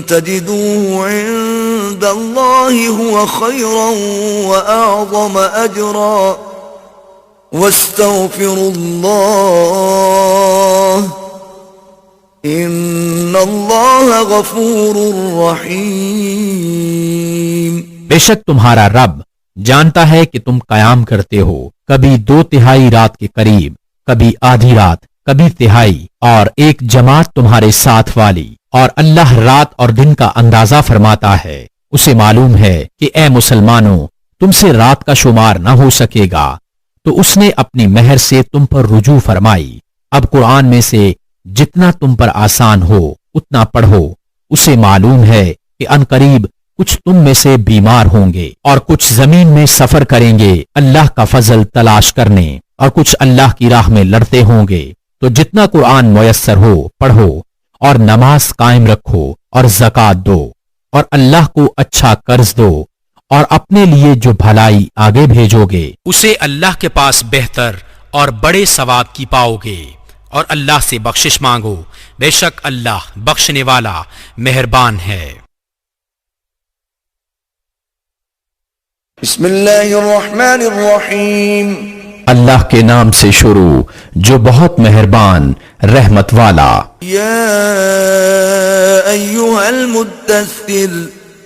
Speaker 1: تجدوه عند الله هو خيرا وأعظم أجرا واستغفروا الله إن الله غفور رحيم.
Speaker 2: بے شک تمہارا رب جانتا ہے کہ تم قیام کرتے ہو کبھی 2/3 رات کے قریب، کبھی آدھی رات، کبھی تہائی، اور ایک جماعت تمہارے ساتھ والی، اور اللہ رات اور دن کا اندازہ فرماتا ہے. اسے معلوم ہے کہ اے مسلمانوں تم سے رات کا شمار نہ ہو سکے گا، تو اس نے اپنی مہر سے تم پر رجوع فرمائی. اب قرآن میں سے جتنا تم پر آسان ہو اتنا پڑھو. اسے معلوم ہے کہ عنقریب کچھ تم میں سے بیمار ہوں گے اور کچھ زمین میں سفر کریں گے اللہ کا فضل تلاش کرنے، اور کچھ اللہ کی راہ میں لڑتے ہوں گے. تو جتنا قرآن میسر ہو پڑھو، اور نماز قائم رکھو، اور زکوٰۃ دو، اور اللہ کو اچھا قرض دو، اور اپنے لیے جو بھلائی آگے بھیجو گے
Speaker 3: اسے اللہ کے پاس بہتر اور بڑے ثواب کی پاؤ گے. اور اللہ سے بخشش مانگو، بے شک اللہ بخشنے والا مہربان ہے.
Speaker 1: بسم اللہ الرحمن الرحیم.
Speaker 2: اللہ کے نام سے شروع جو بہت مہربان رحمت والا.
Speaker 1: یا ایھا المدثر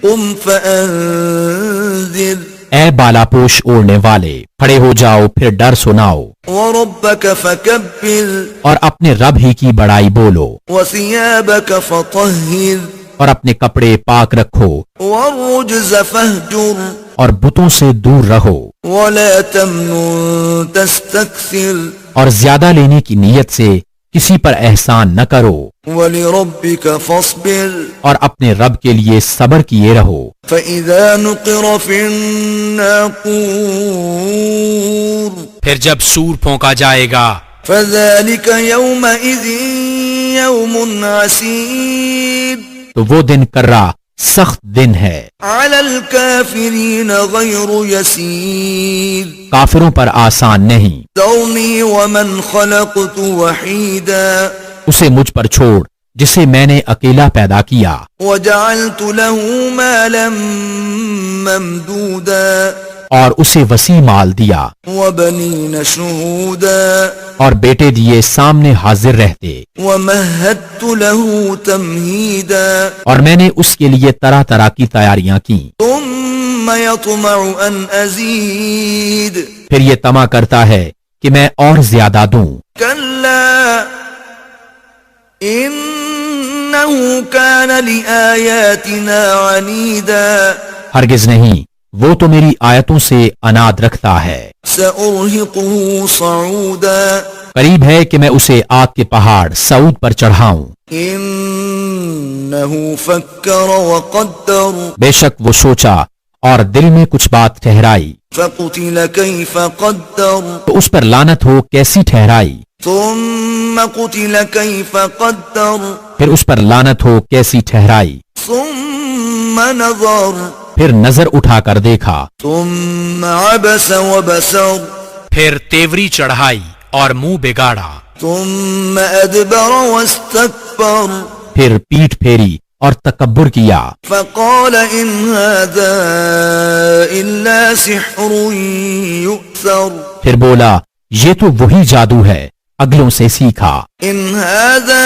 Speaker 1: قم فانذر.
Speaker 2: اے بالا پوش اوڑھنے والے کھڑے ہو جاؤ پھر ڈر سناؤ.
Speaker 1: وربک فکبر.
Speaker 2: اور اپنے رب ہی کی بڑائی بولو.
Speaker 1: وثیابک فطہر.
Speaker 2: اور اپنے کپڑے پاک رکھو.
Speaker 1: والرجز فاہجر.
Speaker 2: اور بتوں سے دور رہو.
Speaker 1: ولا تمنن تستکثر.
Speaker 2: اور زیادہ لینے کی نیت سے کسی پر احسان نہ کرو.
Speaker 1: ولربک فاصبر.
Speaker 2: اور اپنے رب کے لیے صبر کیے رہو.
Speaker 1: فإذا نقر في الناقور.
Speaker 3: پھر جب سور پھونکا جائے گا
Speaker 1: فذلك يومئذ يوم عسير.
Speaker 2: تو وہ دن کرا سخت دن ہے.
Speaker 1: على الكافرين غير يسير.
Speaker 2: کافروں پر آسان نہیں.
Speaker 1: ذرني ومن خلقت وحيدا.
Speaker 2: اسے مجھ پر چھوڑ جسے میں نے اکیلا پیدا کیا.
Speaker 1: وجعلت له مالا ممدودا.
Speaker 2: اور اسے وسیع مال دیا.
Speaker 1: وبنين شهودا.
Speaker 2: اور بیٹے دیے سامنے حاضر رہتے.
Speaker 1: ومهدت له تمهيدا.
Speaker 2: اور میں نے اس کے لیے طرح طرح کی تیاریاں کی.
Speaker 1: ثم يطمع ان ازيد.
Speaker 2: پھر یہ طمع کرتا ہے کہ میں اور زیادہ دوں.
Speaker 1: كلا انه كان لآياتنا عنيدا.
Speaker 2: ہرگز نہیں، وہ تو میری آیتوں سے اناد رکھتا ہے.
Speaker 1: سأرهقه صعودا.
Speaker 2: قریب ہے کہ میں اسے آگ کے پہاڑ سعود پر چڑھاؤں.
Speaker 1: انه فكر وقدر.
Speaker 2: بے شک وہ سوچا اور دل میں کچھ بات ٹھہرائی.
Speaker 1: فقتل كيف قدر.
Speaker 2: تو اس پر لعنت ہو کیسی ٹھہرائی.
Speaker 1: ثم قتل كيف قدر.
Speaker 2: پھر اس پر لعنت ہو کیسی ٹھہرائی.
Speaker 1: ثم نظر.
Speaker 2: پھر نظر اٹھا کر دیکھا.
Speaker 1: ثم عبس وبسر.
Speaker 3: پھر تیوری چڑھائی اور منہ بگاڑا.
Speaker 1: ثم ادبر واستكبر.
Speaker 2: پھر پیٹھ پھیری اور تکبر کیا.
Speaker 1: فقال ان هذا الا سحر يؤثر.
Speaker 2: پھر بولا یہ تو وہی جادو ہے اگلوں سے سیکھا.
Speaker 1: ان هذا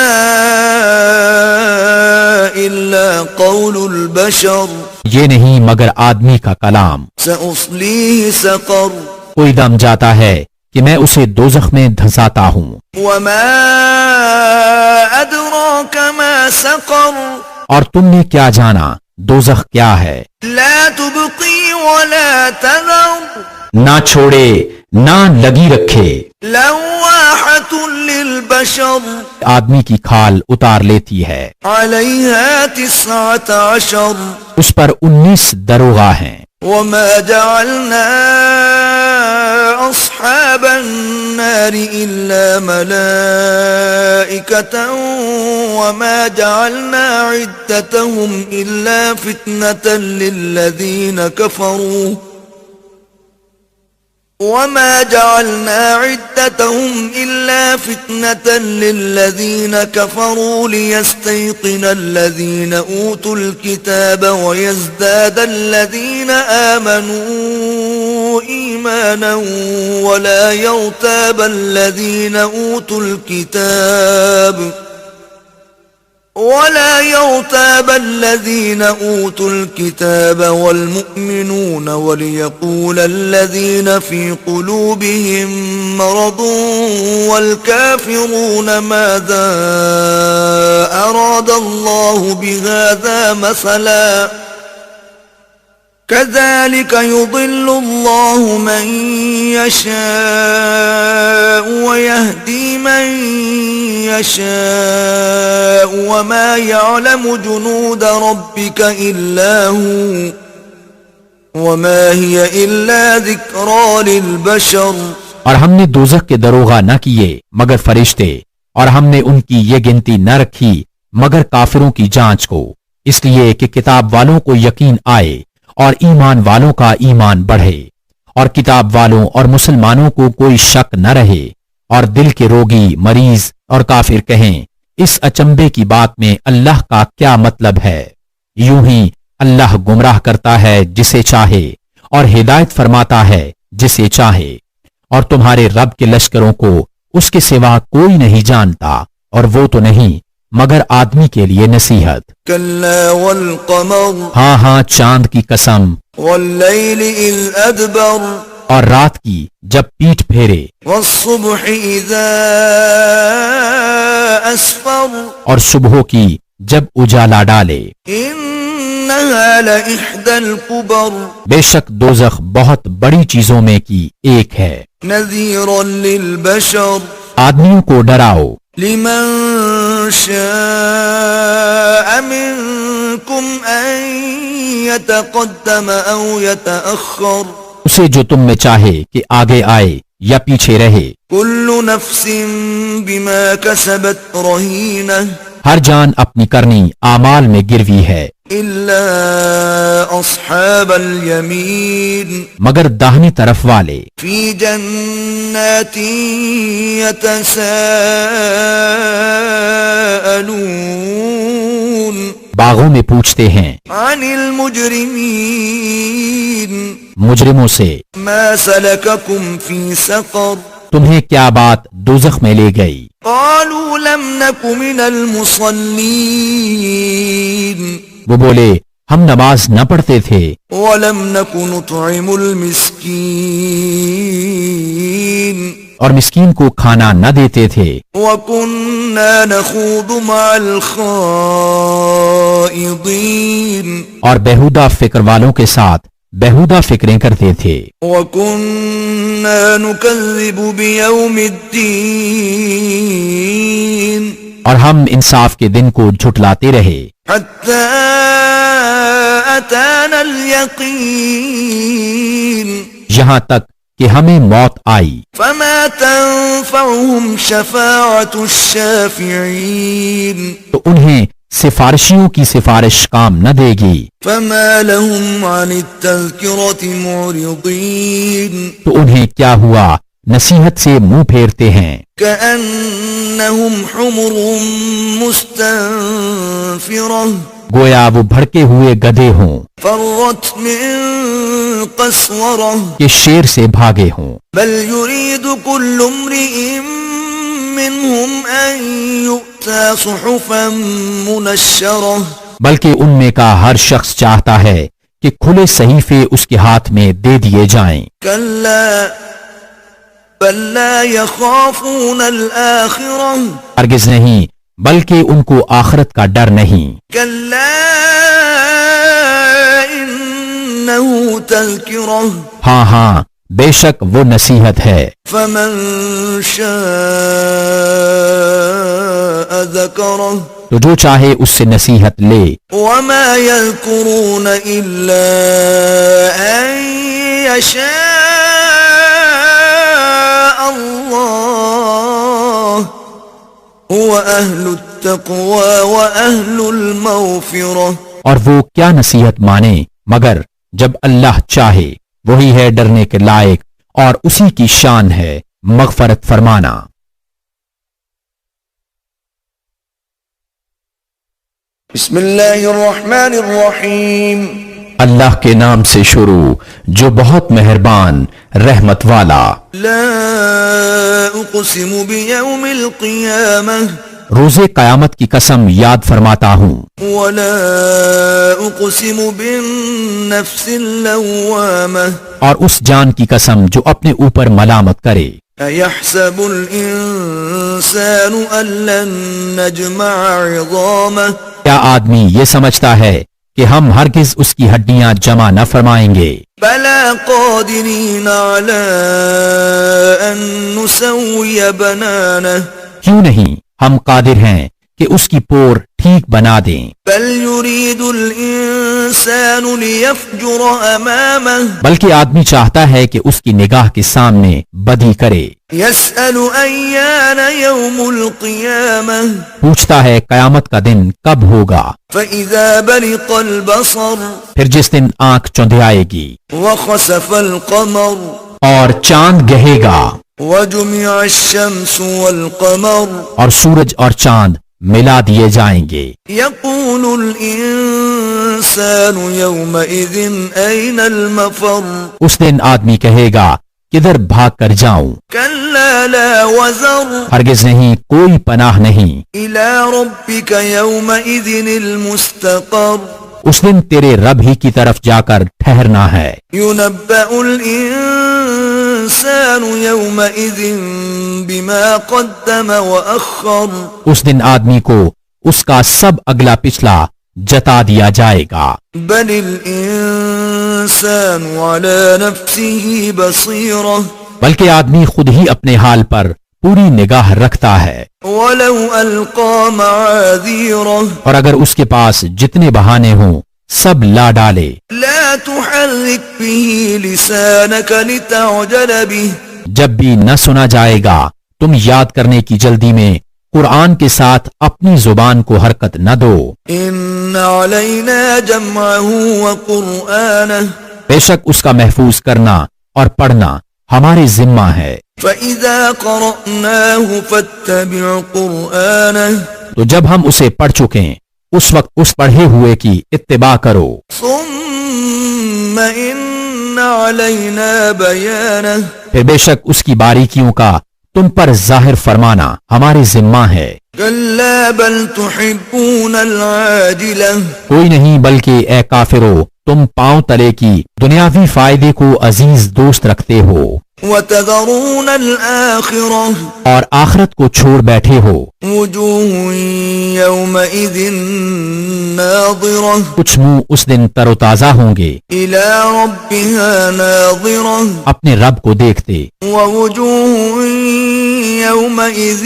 Speaker 1: الا قول البشر.
Speaker 2: یہ نہیں مگر آدمی کا کلام.
Speaker 1: سأصليه سقر.
Speaker 2: کوئی دم جاتا ہے کہ میں اسے دوزخ میں دھنساتا ہوں.
Speaker 1: وما ادراك ما سقر.
Speaker 2: اور تم نے کیا جانا دوزخ کیا ہے.
Speaker 1: لا تبقي ولا تذر.
Speaker 2: نہ چھوڑے نہ لگی رکھے.
Speaker 1: لواحة للبشر.
Speaker 2: آدمی کی کھال اتار لیتی ہے.
Speaker 1: عليها 19.
Speaker 2: اس پر 19 دروغہ ہیں.
Speaker 1: وما جعلنا أصحاب النار إلا ملائكة وما جعلنا عدتهم إلا فتنة للذين كفروا وما جعلنا عدتهم إلا فتنة للذين كفروا ليستيقن الذين أوتوا الكتاب ويزداد الذين آمنوا إيمانا ولا يرتاب الذين أوتوا الكتاب والمؤمنون وليقول الذين في قلوبهم مرض والكافرون ماذا أراد الله بهذا مثلا كذلك يضل الله من يشاء ويهدي من يشاء وما يعلم جنود ربك إلا هو وما هي إلا ذكرى للبشر.
Speaker 2: اور ہم نے دوزخ کے دروغہ نہ کیے مگر فرشتے، اور ہم نے ان کی یہ گنتی نہ رکھی مگر کافروں کی جانچ کو، اس لیے کہ کتاب والوں کو یقین آئے اور ایمان والوں کا ایمان بڑھے، اور کتاب والوں اور مسلمانوں کو کوئی شک نہ رہے، اور دل کے روگی، مریض اور کافر کہیں اس اچنبے کی بات میں اللہ کا کیا مطلب ہے. یوں ہی اللہ گمراہ کرتا ہے جسے چاہے اور ہدایت فرماتا ہے جسے چاہے، اور تمہارے رب کے لشکروں کو اس کے سوا کوئی نہیں جانتا، اور وہ تو نہیں مگر آدمی کے لیے نصیحت.
Speaker 1: کلا والقمر
Speaker 2: ہاں ہاں چاند کی قسم،
Speaker 1: واللیل اذ ادبر
Speaker 2: اور رات کی جب پیٹھ پھیرے،
Speaker 1: والصبح اذا اسفر
Speaker 2: اور صبح کی جب اجالا ڈالے.
Speaker 1: انہا لإحدى الكبر
Speaker 2: بے شک دوزخ بہت بڑی چیزوں میں کی ایک ہے.
Speaker 1: نذیرا للبشر
Speaker 2: آدمیوں کو ڈراؤ.
Speaker 1: لمن شاء منكم ان يتقدم او يتأخر
Speaker 2: اسے جو تم میں چاہے کہ آگے آئے یا پیچھے رہے.
Speaker 1: كل نفس بما كسبت رهينة
Speaker 2: ہر جان اپنی کرنی اعمال میں گروی ہے،
Speaker 1: الا اصحاب اليمين
Speaker 2: مگر داہنی طرف والے.
Speaker 1: في جنات يتساءلون
Speaker 2: باغوں میں پوچھتے ہیں
Speaker 1: عن المجرمين
Speaker 2: مجرموں سے،
Speaker 1: ما سلككم في سقر
Speaker 2: تمہیں کیا بات دوزخ میں لے گئی؟
Speaker 1: قالوا لم نك من المصلين
Speaker 2: وہ بولے ہم نماز نہ پڑھتے تھے
Speaker 1: ولم نك نطعم المسكين
Speaker 2: اور مسکین کو کھانا نہ دیتے تھے،
Speaker 1: وكنا نخوض مع الخائضين
Speaker 2: اور بےہودہ فکر والوں کے ساتھ بےہودہ فکریں کرتے تھے،
Speaker 1: وكنا نكذب بيوم الدين
Speaker 2: اور ہم انصاف کے دن کو جھٹلاتے رہے،
Speaker 1: حتى أتانا اليقين
Speaker 2: یہاں تک کہ ہمیں موت آئی.
Speaker 1: فما تنفعهم شفاعة الشافعين
Speaker 2: تو انہیں سفارشیوں کی سفارش کام نہ دے گی.
Speaker 1: فما لهم عن التذكرة معرضين
Speaker 2: تو انہیں کیا ہوا نصیحت سے منہ پھیرتے ہیں،
Speaker 1: كأنهم حمر مستنفرة
Speaker 2: گویا وہ بھڑکے ہوئے گدھے ہوں
Speaker 1: فرت من قسورة
Speaker 2: کہ شیر سے بھاگے ہوں.
Speaker 1: بل يريد كل امرئ منهم أن يؤتى صحفا منشرة
Speaker 2: بلکہ ان میں کا ہر شخص چاہتا ہے کہ کھلے صحیفے اس کے ہاتھ میں دے دیے جائیں.
Speaker 1: كلا بل لا يخافون الآخرة
Speaker 2: ہرگز نہیں بلکہ ان کو آخرت کا ڈر نہیں.
Speaker 1: كلا إنه تذكرة
Speaker 2: ہاں ہاں بے شک وہ نصیحت ہے.
Speaker 1: فمن شاء ذكره
Speaker 2: تو جو چاہے اس سے نصیحت لے.
Speaker 1: وما يذكرون إلا أن يشاء الله هو أهل التقوى وأهل المغفرة
Speaker 2: اور وہ کیا نصیحت مانے مگر جب اللہ چاہے، وہی ہے ڈرنے کے لائق اور اسی کی شان ہے مغفرت فرمانا۔
Speaker 1: بسم اللہ الرحمن الرحیم۔
Speaker 2: اللہ کے نام سے شروع جو بہت مہربان رحمت والا۔
Speaker 1: لا اقسم بیوم القیامہ
Speaker 2: روز قیامت کی قسم یاد فرماتا ہوں،
Speaker 1: ولا اقسم بالنفس اللوامہ
Speaker 2: اور اس جان کی قسم جو اپنے اوپر ملامت کرے۔
Speaker 1: ایحسب الانسان ان لن نجمع عظامہ
Speaker 2: کیا آدمی یہ سمجھتا ہے کہ ہم ہرگز اس کی ہڈیاں جمع نہ فرمائیں گے؟
Speaker 1: بلا قادرین علی ان نسوی بنانہ
Speaker 2: کیوں نہیں، ہم قادر ہیں کہ اس کی پور ٹھیک بنا دیں۔
Speaker 1: بل یرید الانسان لیفجر امامہ
Speaker 2: بلکہ آدمی چاہتا ہے کہ اس کی نگاہ کے سامنے بدی کرے۔
Speaker 1: یسأل ایان یوم القیامہ
Speaker 2: پوچھتا ہے قیامت کا دن کب ہوگا؟
Speaker 1: فإذا برق البصر
Speaker 2: پھر جس دن آنکھ چندھیائے گی
Speaker 1: وخسف القمر
Speaker 2: اور چاند گہے گا
Speaker 1: وجمع الشمس والقمر
Speaker 2: اور سورج اور چاند ملا دیے جائیں گے۔
Speaker 1: یقول الانسان یومئذ این المفر
Speaker 2: اس دن آدمی کہے گا کدھر بھاگ کر جاؤں؟
Speaker 1: کلا لا وزر
Speaker 2: ہرگز نہیں، کوئی پناہ نہیں۔
Speaker 1: الی ربک یومئذ المستقر
Speaker 2: اس دن تیرے رب ہی کی طرف جا کر ٹھہرنا ہے۔
Speaker 1: ینبأ الانسان یومئذ بما قدم وأخر
Speaker 2: اس دن آدمی کو اس کا سب اگلا پچھلا جتا دیا جائے گا۔
Speaker 1: بل الانسان علی نفسه بصیرہ
Speaker 2: بلکہ آدمی خود ہی اپنے حال پر پوری نگاہ رکھتا ہے،
Speaker 1: ولو القى معاذیرہ
Speaker 2: اور اگر اس کے پاس جتنے بہانے ہوں سب لا ڈالے۔
Speaker 1: لا تحرک به لسانک لتعجل به
Speaker 2: جب بھی نہ سنا جائے گا تم یاد کرنے کی جلدی میں قرآن کے ساتھ اپنی زبان کو حرکت نہ دو۔
Speaker 1: ان علینا جمعه وقرآنہ
Speaker 2: بے شک اس کا محفوظ کرنا اور پڑھنا ہمارے ذمہ ہے۔
Speaker 1: فإذا قرأناه فاتبع قرآنہ
Speaker 2: تو جب ہم اسے پڑھ چکیں اس وقت اس پڑھے ہوئے کی اتباع کرو۔
Speaker 1: ثم ان علینا بیانہ
Speaker 2: پھر بے شک اس کی باریکیوں کا تم پر ظاہر فرمانا ہمارے ذمہ ہے۔
Speaker 1: کلا بل تحبون العاجلہ
Speaker 2: کوئی نہیں، بلکہ اے کافرو تم پاؤں تلے کی دنیاوی فائدے کو عزیز دوست رکھتے ہو
Speaker 1: وتذرون الآخرہ
Speaker 2: اور آخرت کو چھوڑ بیٹھے ہو۔
Speaker 1: وجوہ یومئذ ناظرہ
Speaker 2: کچھ منہ اس دن تر و تازہ ہوں گے،
Speaker 1: الی ربها ناظرہ
Speaker 2: اپنے رب کو دیکھتے،
Speaker 1: ووجوہ یومئذ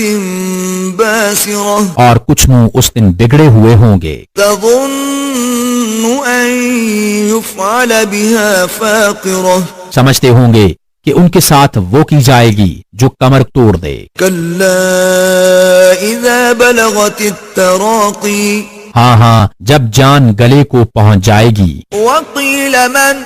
Speaker 1: باسرہ
Speaker 2: اور کچھ منہ اس دن بگڑے ہوئے ہوں گے،
Speaker 1: تظن ان یفعل بها فاقرہ
Speaker 2: سمجھتے ہوں گے کہ ان کے ساتھ وہ کی جائے گی جو کمر توڑ دے۔
Speaker 1: کلا اذا بلغت التراقی
Speaker 2: ہاں ہاں، جب جان گلے کو پہنچ جائے گی،
Speaker 1: وقیل من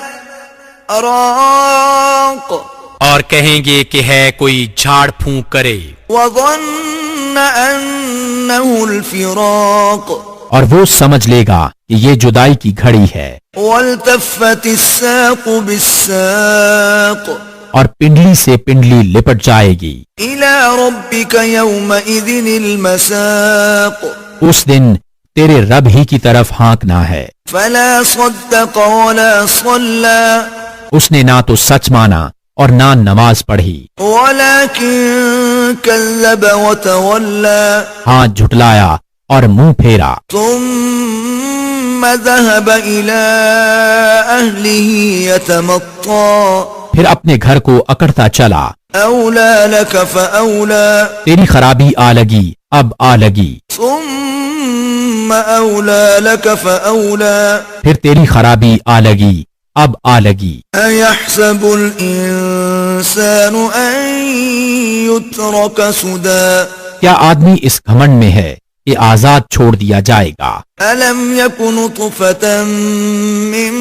Speaker 1: راق
Speaker 3: اور کہیں گے کہ ہے کوئی جھاڑ پھونک کرے،
Speaker 1: وظن انه الفراق
Speaker 2: اور وہ سمجھ لے گا کہ یہ جدائی کی گھڑی ہے،
Speaker 1: والتفت الساق بالساق
Speaker 2: اور پنڈلی سے پنڈلی لپٹ جائے گی۔
Speaker 1: الى ربك يومئذ المساق
Speaker 2: اس دن تیرے رب ہی کی طرف ہانکنا ہے۔
Speaker 1: فلا صدق ولا صلى
Speaker 2: اس نے نہ تو سچ مانا اور نہ نماز پڑھی،
Speaker 1: ولكن كذب وتولى
Speaker 2: ہاں جھٹلایا اور منہ پھیرا،
Speaker 1: ثم ذهب الى اهله يتمطى
Speaker 2: پھر اپنے گھر کو اکڑتا چلا۔
Speaker 1: اولى لك فاولى
Speaker 2: تیری خرابی آ لگی اب آ لگی،
Speaker 1: ثم اولى لك فاولى
Speaker 2: پھر تیری خرابی آ لگی اب آ لگی۔
Speaker 1: ایحسب الانسان ان یترک سدى
Speaker 2: کیا آدمی اس گھمنڈ میں ہے کہ آزاد چھوڑ دیا جائے گا؟
Speaker 1: الم یک نطفة من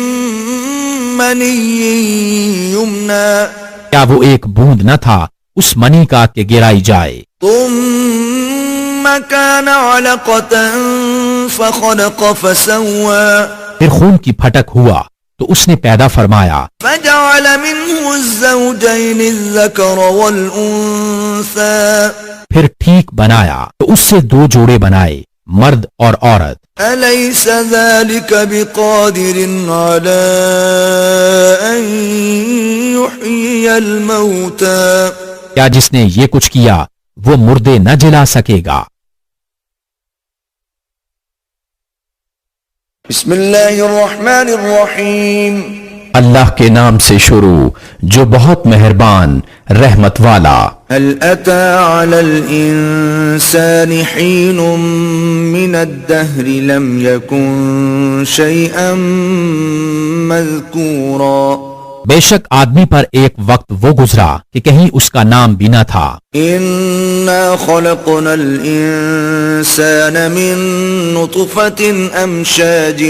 Speaker 1: منی یمنى
Speaker 2: کیا وہ ایک بوند نہ تھا اس منی کا کہ گرائی جائے؟
Speaker 1: ثم كان علقة فخلق فسوى
Speaker 2: پھر خون کی پھٹک ہوا تو اس نے پیدا فرمایا،
Speaker 1: فجعل منه الزوجين الذكر والأنثى
Speaker 2: پھر ٹھیک بنایا تو اس سے دو جوڑے بنائے، مرد اور عورت۔
Speaker 1: أليس ذلك بقادر على أن يحيي الموتى
Speaker 2: کیا جس نے یہ کچھ کیا وہ مردے نہ جلا سکے گا؟
Speaker 1: بسم اللہ الرحمن الرحیم
Speaker 2: اللہ کے نام سے شروع جو بہت مہربان رحمت والا۔
Speaker 1: هل أتى على الإنسان حين من الدهر لم يكن شيئا مذكورا
Speaker 2: بے شک آدمی پر ایک وقت وہ گزرا کہ کہیں اس کا نام بھی نہ تھا۔
Speaker 1: إنا خلقنا الإنسان من نطفة أمشاج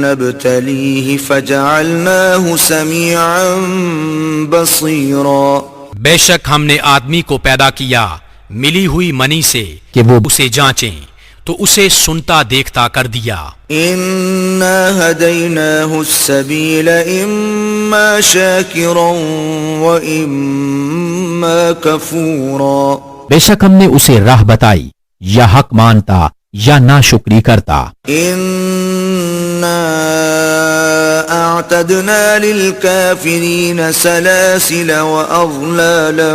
Speaker 1: نبتليه فجعلناه سميعا بصيرا
Speaker 3: بے شک ہم نے آدمی کو پیدا کیا ملی ہوئی منی سے
Speaker 2: کہ وہ
Speaker 3: اسے جانچیں تو اسے سنتا دیکھتا کر دیا۔
Speaker 1: إنا هديناه السبيل إما شاكرا وإما كفورا
Speaker 2: بے شک ہم نے اسے راہ بتائی، یا حق مانتا یا ناشکری کرتا۔
Speaker 1: إنا أعتدنا للكافرين سلاسل وأغلالا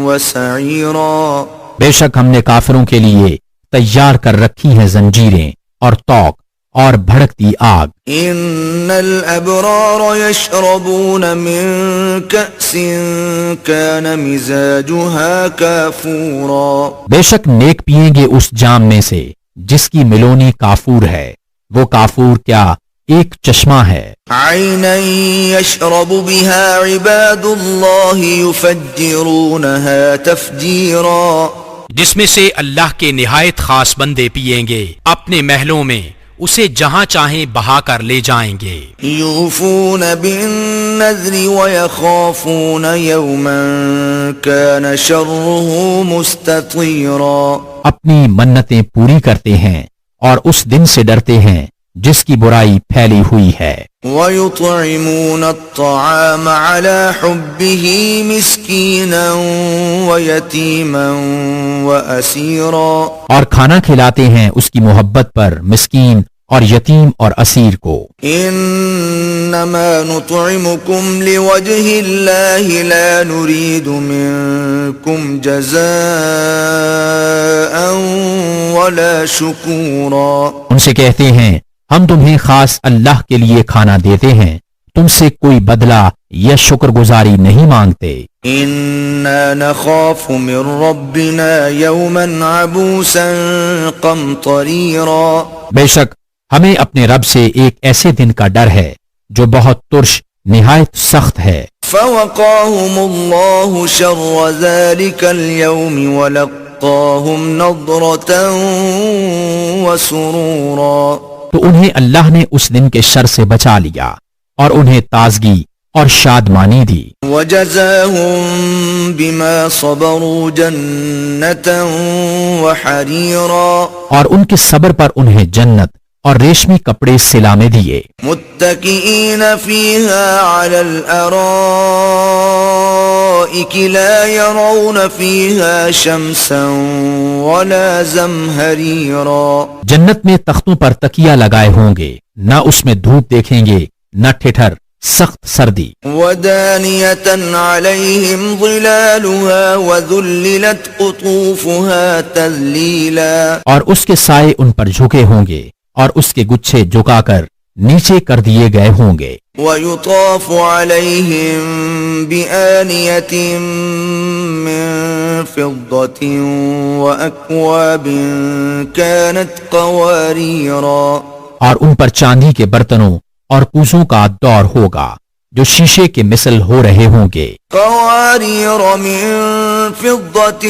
Speaker 1: وسعيرا
Speaker 2: بے شک ہم نے کافروں کے لیے تیار کر رکھی ہیں زنجیریں اور طوق اور بھڑکتی آگ۔
Speaker 1: إن الأبرار يشربون من كأس كان مزاجها كافورا
Speaker 2: بے شک نیک پیئیں گے اس جام میں سے جس کی ملونی کافور ہے، وہ کافور کیا ایک چشمہ ہے۔
Speaker 1: عينا يشرب بها عباد الله يفجرونها تفجيرا
Speaker 3: جس میں سے اللہ کے نہایت خاص بندے پیئیں گے، اپنے محلوں میں اسے جہاں چاہیں بہا کر لے جائیں گے۔
Speaker 1: يوفون بالنذر ويخافون يوما كان شره مستطيرا
Speaker 2: اپنی منتیں پوری کرتے ہیں اور اس دن سے ڈرتے ہیں جس کی برائی پھیلی ہوئی ہے۔
Speaker 1: ويطعمون الطعام على حبه مسكينا ويتيما وأسيرا
Speaker 2: اور کھانا کھلاتے ہیں اس کی محبت پر مسکین اور یتیم اور اسیر کو۔
Speaker 1: إنما نطعمكم لوجه الله لا نريد منكم جزاء ولا شكورا
Speaker 2: ان سے کہتے ہیں ہم تمہیں خاص اللہ کے لیے کھانا دیتے ہیں، تم سے کوئی بدلہ یا شکر گزاری نہیں مانگتے۔
Speaker 1: إنا نخاف من ربنا يوما عبوسا قمطريرا
Speaker 2: بے شک ہمیں اپنے رب سے ایک ایسے دن کا ڈر ہے جو بہت ترش نہایت سخت ہے۔
Speaker 1: فوقاهم الله شر ذلك اليوم ولقاهم نضرة وسرورا
Speaker 2: تو انہیں اللہ نے اس دن کے شر سے بچا لیا اور انہیں تازگی اور شادمانی دی۔
Speaker 1: وجزاهم بما صبروا جنة وحريرا
Speaker 2: اور ان کے صبر پر انہیں جنت اور ریشمی کپڑے سلا میں دیے۔
Speaker 1: متكئين فيها على الأرائك لا يرون فيها شمسا ولا زمهريرا
Speaker 2: جنت میں تختوں پر تکیہ لگائے ہوں گے، نہ اس میں دھوپ دیکھیں گے نہ ٹھٹھر سخت سردی۔
Speaker 1: ودانية عليهم ظلالها وذللت قطوفها تذليلا
Speaker 2: اور اس کے سائے ان پر جھکے ہوں گے اور اس کے گچھے جھکا کر نیچے کر دیے گئے ہوں گے۔
Speaker 1: ويطاف عليهم بآنية من فضة وأكواب كانت قواريرا
Speaker 2: اور ان پر چاندی کے برتنوں اور کوزوں کا دور ہوگا جو شیشے کے مثل ہو رہے ہوں گے۔
Speaker 1: قوارير من فضة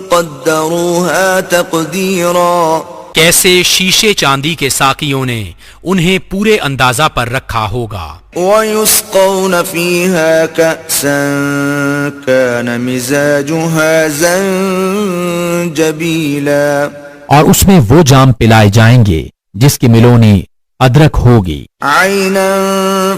Speaker 1: قدروها تقديرا
Speaker 3: کیسے شیشے چاندی کے ساقیوں نے انہیں پورے اندازہ پر رکھا ہوگا۔
Speaker 1: ويسقون فيها كأسا كان مزاجها زنجبيلا
Speaker 2: اور اس میں وہ جام پلائے جائیں گے جس کی ملونی ادرک ہوگی.
Speaker 1: عينا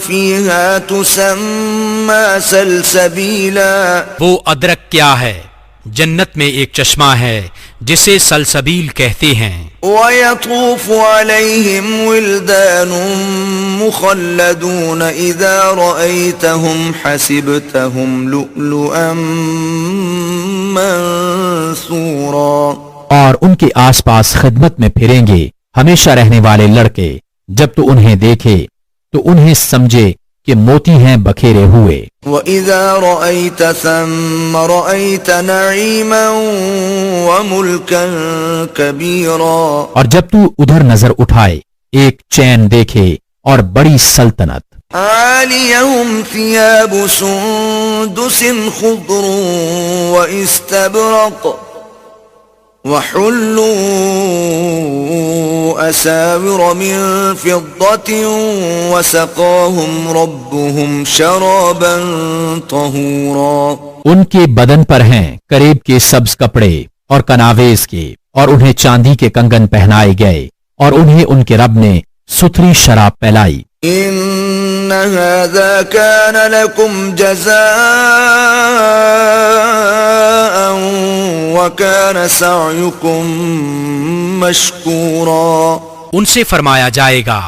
Speaker 1: فيها تسمى سلسبيلا.
Speaker 3: وہ ادرک کیا ہے؟ جنت میں ایک چشمہ ہے جسے سلسبیل کہتے ہیں.
Speaker 1: ويطوف عليهم ولدان مخلدون إذا رأيتهم حسبتهم لؤلؤا منثورا.
Speaker 2: اور ان کے آس پاس خدمت میں پھریں گے ہمیشہ رہنے والے لڑکے، جب تو انہیں دیکھے تو انہیں سمجھے کہ موتی ہیں بکھیرے ہوئے.
Speaker 1: وَإِذَا رَأَيْتَ ثَمَّ رَأَيْتَ نَعِيمًا وَمُلْكًا كَبِيرًا.
Speaker 2: اور جب تو ادھر نظر اٹھائے ایک چین دیکھے اور بڑی سلطنت.
Speaker 1: عَالِيَهُمْ ثِيَابُ سُندُسٍ خُضْرٌ وَإِسْتَبْرَقٌ وَحُلُّوا أَسَاوِرَ مِن فِضَّةٍ وَسَقَاهُمْ رَبُّهُمْ شَرَابًا طَهُورًا.
Speaker 2: ان کے بدن پر ہیں قریب کے سبز کپڑے اور کناویز کے، اور انہیں چاندی کے کنگن پہنائے گئے، اور انہیں ان کے رب نے ستھری شراب پلائی.
Speaker 1: إِنَّ هَذَا كَانَ لَكُمْ جَزَاءً وَكَانَ سَعْيُكُمْ مَشْكُورًا.
Speaker 3: ان سے فرمایا جائے گا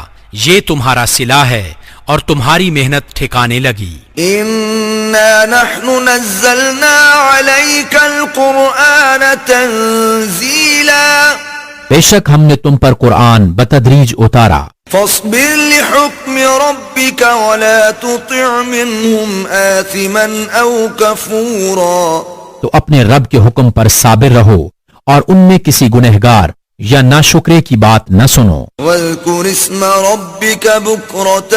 Speaker 3: یہ تمہارا صلہ ہے اور تمہاری محنت ٹھکانے لگی.
Speaker 1: إِنَّا نَحْنُ نَزَّلْنَا عَلَيْكَ الْقُرْآنَ تَنزِيلًا.
Speaker 2: بے شک ہم نے تم پر قرآن بتدریج اتارا.
Speaker 1: فاصبر لحكم ربك ولا تطع منهم آثما أو كفورا.
Speaker 2: تو اپنے رب کے حکم پر صابر رہو اور ان میں کسی گنہگار یا ناشکرے کی بات نہ سنو.
Speaker 1: واذكر اسم ربك بكرة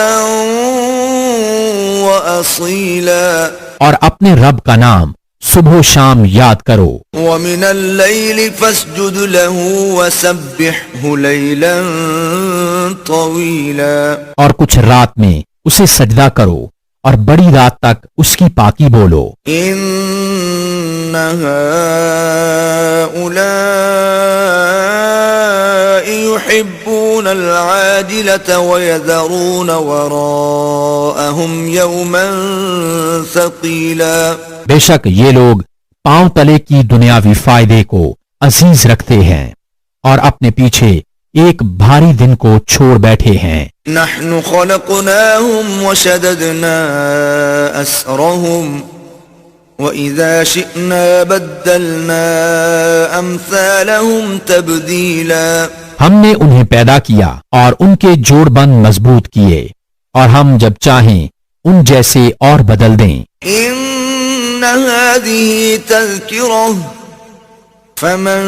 Speaker 1: وأصيلا.
Speaker 2: اور اپنے رب کا نام صبح و شام یاد کرو.
Speaker 1: ومن الليل فاسجد له وسبحه ليلا طويلا.
Speaker 2: اور کچھ رات میں اسے سجدہ کرو اور بڑی رات تک اس کی پاکی بولو.
Speaker 1: إن هؤلاء يحبون العاجلة ويذرون وراءهم يوما ثقيلا.
Speaker 2: بے شک یہ لوگ پاؤں تلے کی دنیاوی فائدے کو عزیز رکھتے ہیں اور اپنے پیچھے ایک بھاری دن کو چھوڑ بیٹھے ہیں.
Speaker 1: نحن خلقناهم وشددنا أسرهم وإذا شئنا بدلنا أمثالهم تبديلا.
Speaker 2: ہم نے انہیں پیدا کیا اور ان کے جوڑ بند مضبوط کیے، اور ہم جب چاہیں ان جیسے اور بدل دیں.
Speaker 1: إن هذه تذكرة فمن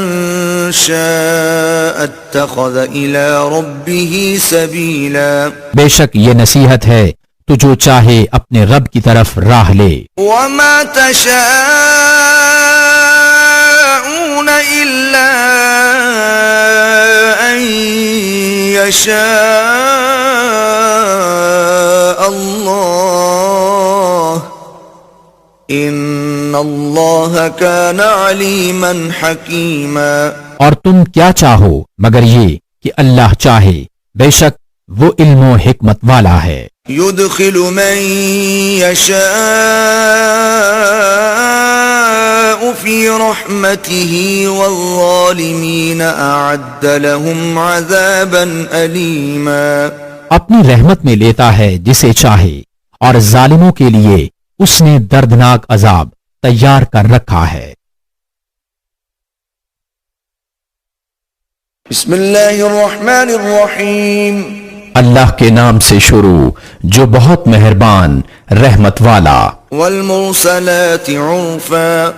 Speaker 1: شاء اتخذ إلى ربه سبيلا.
Speaker 2: بے شک یہ نصیحت ہے تو جو چاہے اپنے رب کی طرف راہ لے.
Speaker 1: وما تشاءون إلا أن يشاء الله إن الله كان عليما حكيما.
Speaker 2: اور تم کیا چاہو مگر یہ کہ اللہ چاہے، بے شک وہ علم و حکمت والا ہے.
Speaker 1: يدخل من يشاء في رحمته والظالمين أعد لهم عذابا أليما.
Speaker 2: اپنی رحمت میں لیتا ہے جسے چاہے، اور ظالموں کے لیے اس نے دردناک عذاب تیار کر رکھا ہے.
Speaker 1: بسم اللہ الرحمن الرحیم.
Speaker 2: اللہ کے نام سے شروع جو بہت مہربان رحمت والا.
Speaker 1: والمرسلات عرفا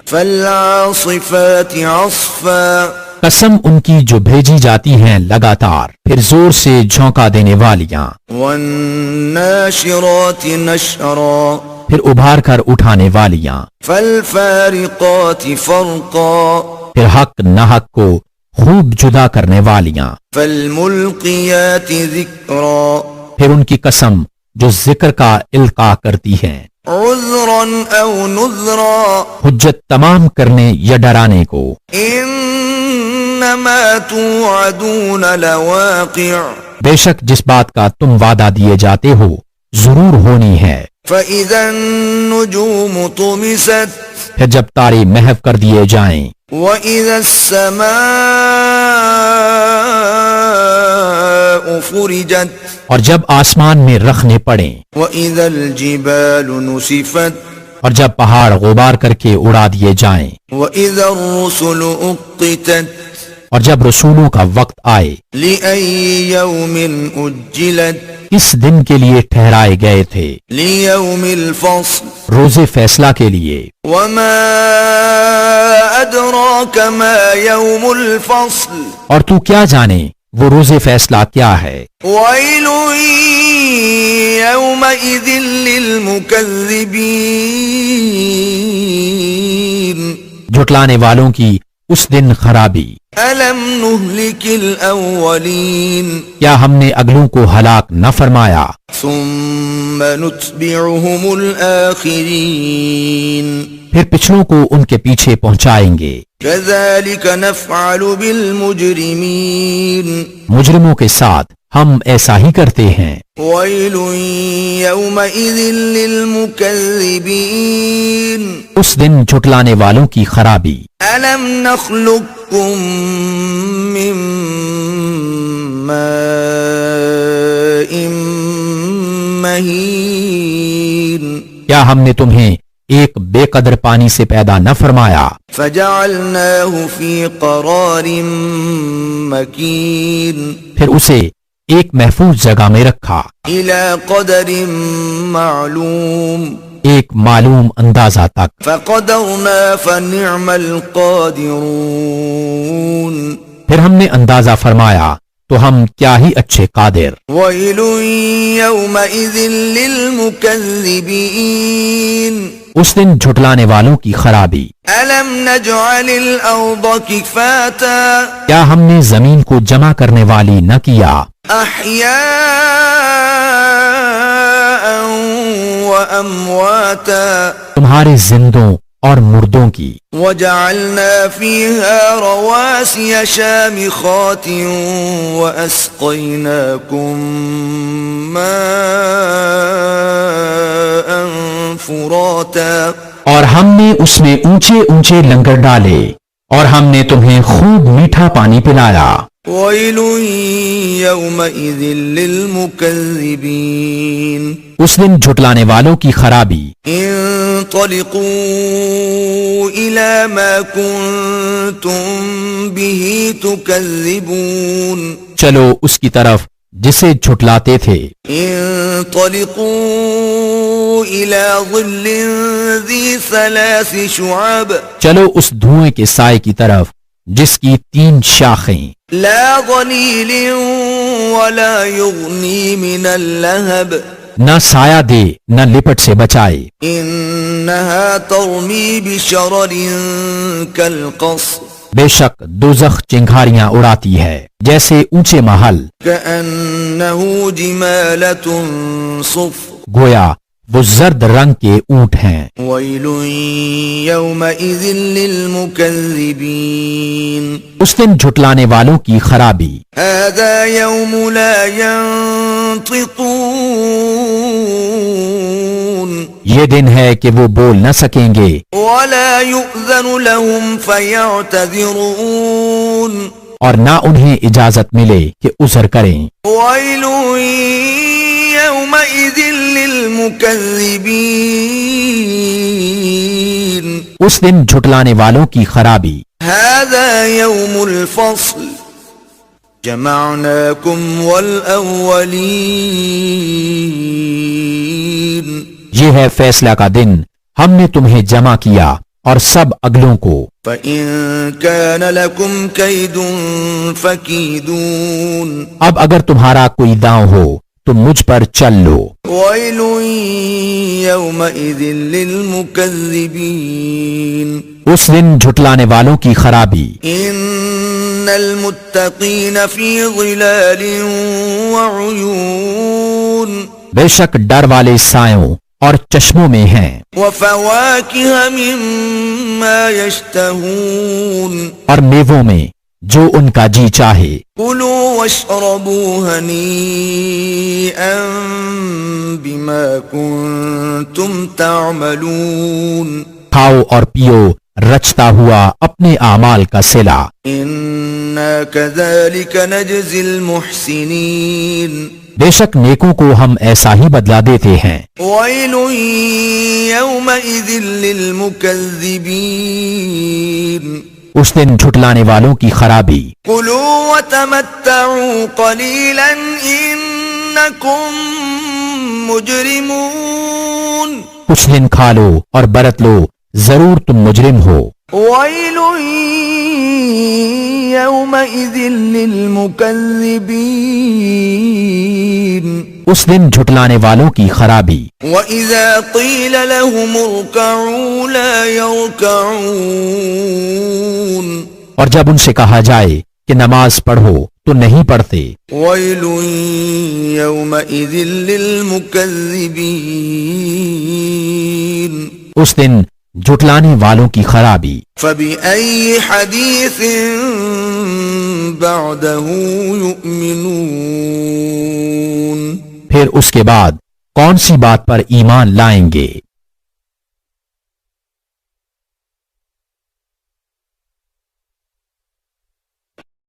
Speaker 1: فالعاصفات عصفا.
Speaker 2: قسم ان کی جو بھیجی جاتی ہیں لگاتار، پھر زور سے جھونکا دینے والیاں.
Speaker 1: والناشرات نشرا.
Speaker 2: پھر ابھار کر اٹھانے والیاں.
Speaker 1: فالفارقات فرقا.
Speaker 2: پھر حق ناحق کو خوب جدا کرنے والیاں.
Speaker 1: فالملقیات ذکرا.
Speaker 2: پھر ان کی قسم جو ذکر کا القاء کرتی ہیں،
Speaker 1: عذرا او نذرا
Speaker 2: حجت تمام کرنے یا ڈرانے کو۔
Speaker 1: انما توعدون لواقع
Speaker 2: بے شک جس بات کا تم وعدہ دیے جاتے ہو ضرور ہونی ہے۔
Speaker 1: فاذا النجوم طمست
Speaker 2: پھر جب تارے محو کر دیے جائیں،
Speaker 1: واذا السماء فرجت
Speaker 2: اور جب آسمان میں رخنے پڑیں،
Speaker 1: واذا الجبال نسفت
Speaker 2: اور جب پہاڑ غبار کر کے اڑا دیے جائیں،
Speaker 1: واذا الرسل اقتت
Speaker 2: اور جب رسولوں کا وقت آئے،
Speaker 1: لأي يوم اجلت
Speaker 2: اس دن کے لیے ٹھہرائے گئے تھے،
Speaker 1: ليوم الفصل
Speaker 2: روز فیصلہ کے لیے۔
Speaker 1: وما أدراك ما يوم الفصل
Speaker 2: اور تو کیا جانے وہ روز فیصلہ کیا ہے؟
Speaker 1: ويل يومئذ للمكذبين
Speaker 2: جھٹلانے والوں کی اس دن خرابی۔
Speaker 1: ألم نهلك الأولين
Speaker 2: کیا ہم نے اگلوں کو ہلاک نہ فرمایا؟
Speaker 1: ثم نتبعهم الآخرين
Speaker 2: پھر پچھلوں کو ان کے پیچھے پہنچائیں گے۔
Speaker 1: كذلك نفعل بالمجرمين
Speaker 2: مجرموں کے ساتھ ہم ایسا ہی کرتے ہیں۔
Speaker 1: ويل يومئذ للمكذبين
Speaker 2: اس دن جھٹلانے والوں کی خرابی۔
Speaker 1: ألم نخلقكم من ماء مهين
Speaker 2: کیا ہم نے تمہیں ایک بے قدر پانی سے پیدا نہ فرمایا؟
Speaker 1: فجعلناه في قرار مكين
Speaker 2: پھر اسے ایک محفوظ جگہ میں رکھا،
Speaker 1: إلى قدر معلوم
Speaker 2: ایک معلوم اندازہ تک۔
Speaker 1: فقدرنا فنعم القادرون
Speaker 2: پھر ہم نے اندازہ فرمایا تو ہم کیا ہی اچھے قادر۔
Speaker 1: ويل يومئذ للمكذبين
Speaker 2: اس دن جھٹلانے والوں کی خرابی۔
Speaker 1: ألم نجعل الأرض كفاتا
Speaker 2: کیا ہم نے زمین کو جمع کرنے والی نہ کیا؟
Speaker 1: أحياء وأمواتا
Speaker 2: تمہارے زندوں اور مردوں کی۔
Speaker 1: وجعلنا فيها رواسي شامخات وأسقيناكم ماء فراتا
Speaker 2: اور ہم نے اس میں اونچے اونچے لنگر ڈالے اور ہم نے تمہیں خوب میٹھا پانی پلایا۔
Speaker 1: ويل يومئذ للمكذبين
Speaker 2: اس دن جھٹلانے والوں کی خرابی۔
Speaker 1: انطلقوا إلى ما كنتم به تكذبون
Speaker 2: چلو اس کی طرف جسے جھٹلاتے تھے۔
Speaker 1: انطلقوا إلى ظل ذي 3 شعب
Speaker 2: چلو اس دھوئیں کے سائے کی طرف جس کی 3 شاخیں،
Speaker 1: لا ظليل ولا يغني من اللهب
Speaker 2: نہ سایہ دے نہ لپٹ سے بچائے۔
Speaker 1: إنها ترمي بشرر كالقصر
Speaker 2: بے شک دوزخ چنگھاریاں اڑاتی ہے جیسے اونچے محل،
Speaker 1: كأنه جمالة صفر
Speaker 2: گویا وہ زرد رنگ کے اونٹ ہیں۔
Speaker 1: ويل يومئذ للمكذبين
Speaker 2: اس دن جھٹلانے والوں کی خرابی۔
Speaker 1: هذا يوم لا ينطقون
Speaker 2: یہ دن ہے کہ وہ بول نہ سکیں گے
Speaker 1: ولا يؤذن لهم فيعتذرون
Speaker 2: اور نہ انہیں اجازت ملے کہ عذر کریں۔
Speaker 1: ويل يومئذ للمكذبين
Speaker 2: اس دن جھٹلانے والوں کی خرابی۔
Speaker 1: هذا يوم الفصل جمعناكم والأولين
Speaker 2: یہ ہے فیصلہ کا دن، ہم نے تمہیں جمع کیا اور سب اگلوں کو۔
Speaker 1: فإن كان لكم كيد فكيدون
Speaker 2: اب اگر تمہارا کوئی داؤں ہو تو مجھ پر چل لو۔
Speaker 1: ويل يومئذ للمكذبين
Speaker 2: اس دن جھٹلانے والوں کی خرابی۔
Speaker 1: إن المتقين في ظلال وعيون
Speaker 2: بے شک ڈر والے سایوں اور چشموں میں ہیں،
Speaker 1: وفواكه مما يشتهون
Speaker 2: اور میووں میں جو ان کا جی چاہے۔
Speaker 1: كلوا واشربوا هنيئا بما كنتم تعملون
Speaker 2: کھاؤ اور پیو رچتا ہوا اپنے اعمال کا صلہ،
Speaker 1: إنا كذلك نجزي المحسنين
Speaker 2: بے شک نیکوں کو ہم ایسا ہی بدلہ دیتے ہیں۔
Speaker 1: ويل يومئذ للمكذبين
Speaker 2: اس دن جھٹلانے والوں کی خرابی۔
Speaker 1: كلوا وتمتعوا قليلا إنكم مجرمون
Speaker 2: کچھ دن کھا لو اور برت لو، ضرور تم مجرم ہو۔
Speaker 1: ويل يومئذ للمكذبين
Speaker 2: اس دن جھٹلانے والوں کی خرابی۔
Speaker 1: وإذا قيل لهم اركعوا لا يركعون
Speaker 2: اور جب ان سے کہا جائے کہ نماز پڑھو تو نہیں پڑھتے۔
Speaker 1: ويل يومئذ للمكذبين
Speaker 2: اس دن جھٹلانے والوں کی خرابی۔
Speaker 1: فبأي حديث بعده يؤمنون
Speaker 2: پھر اس کے بعد کون سی بات پر ایمان لائیں گے؟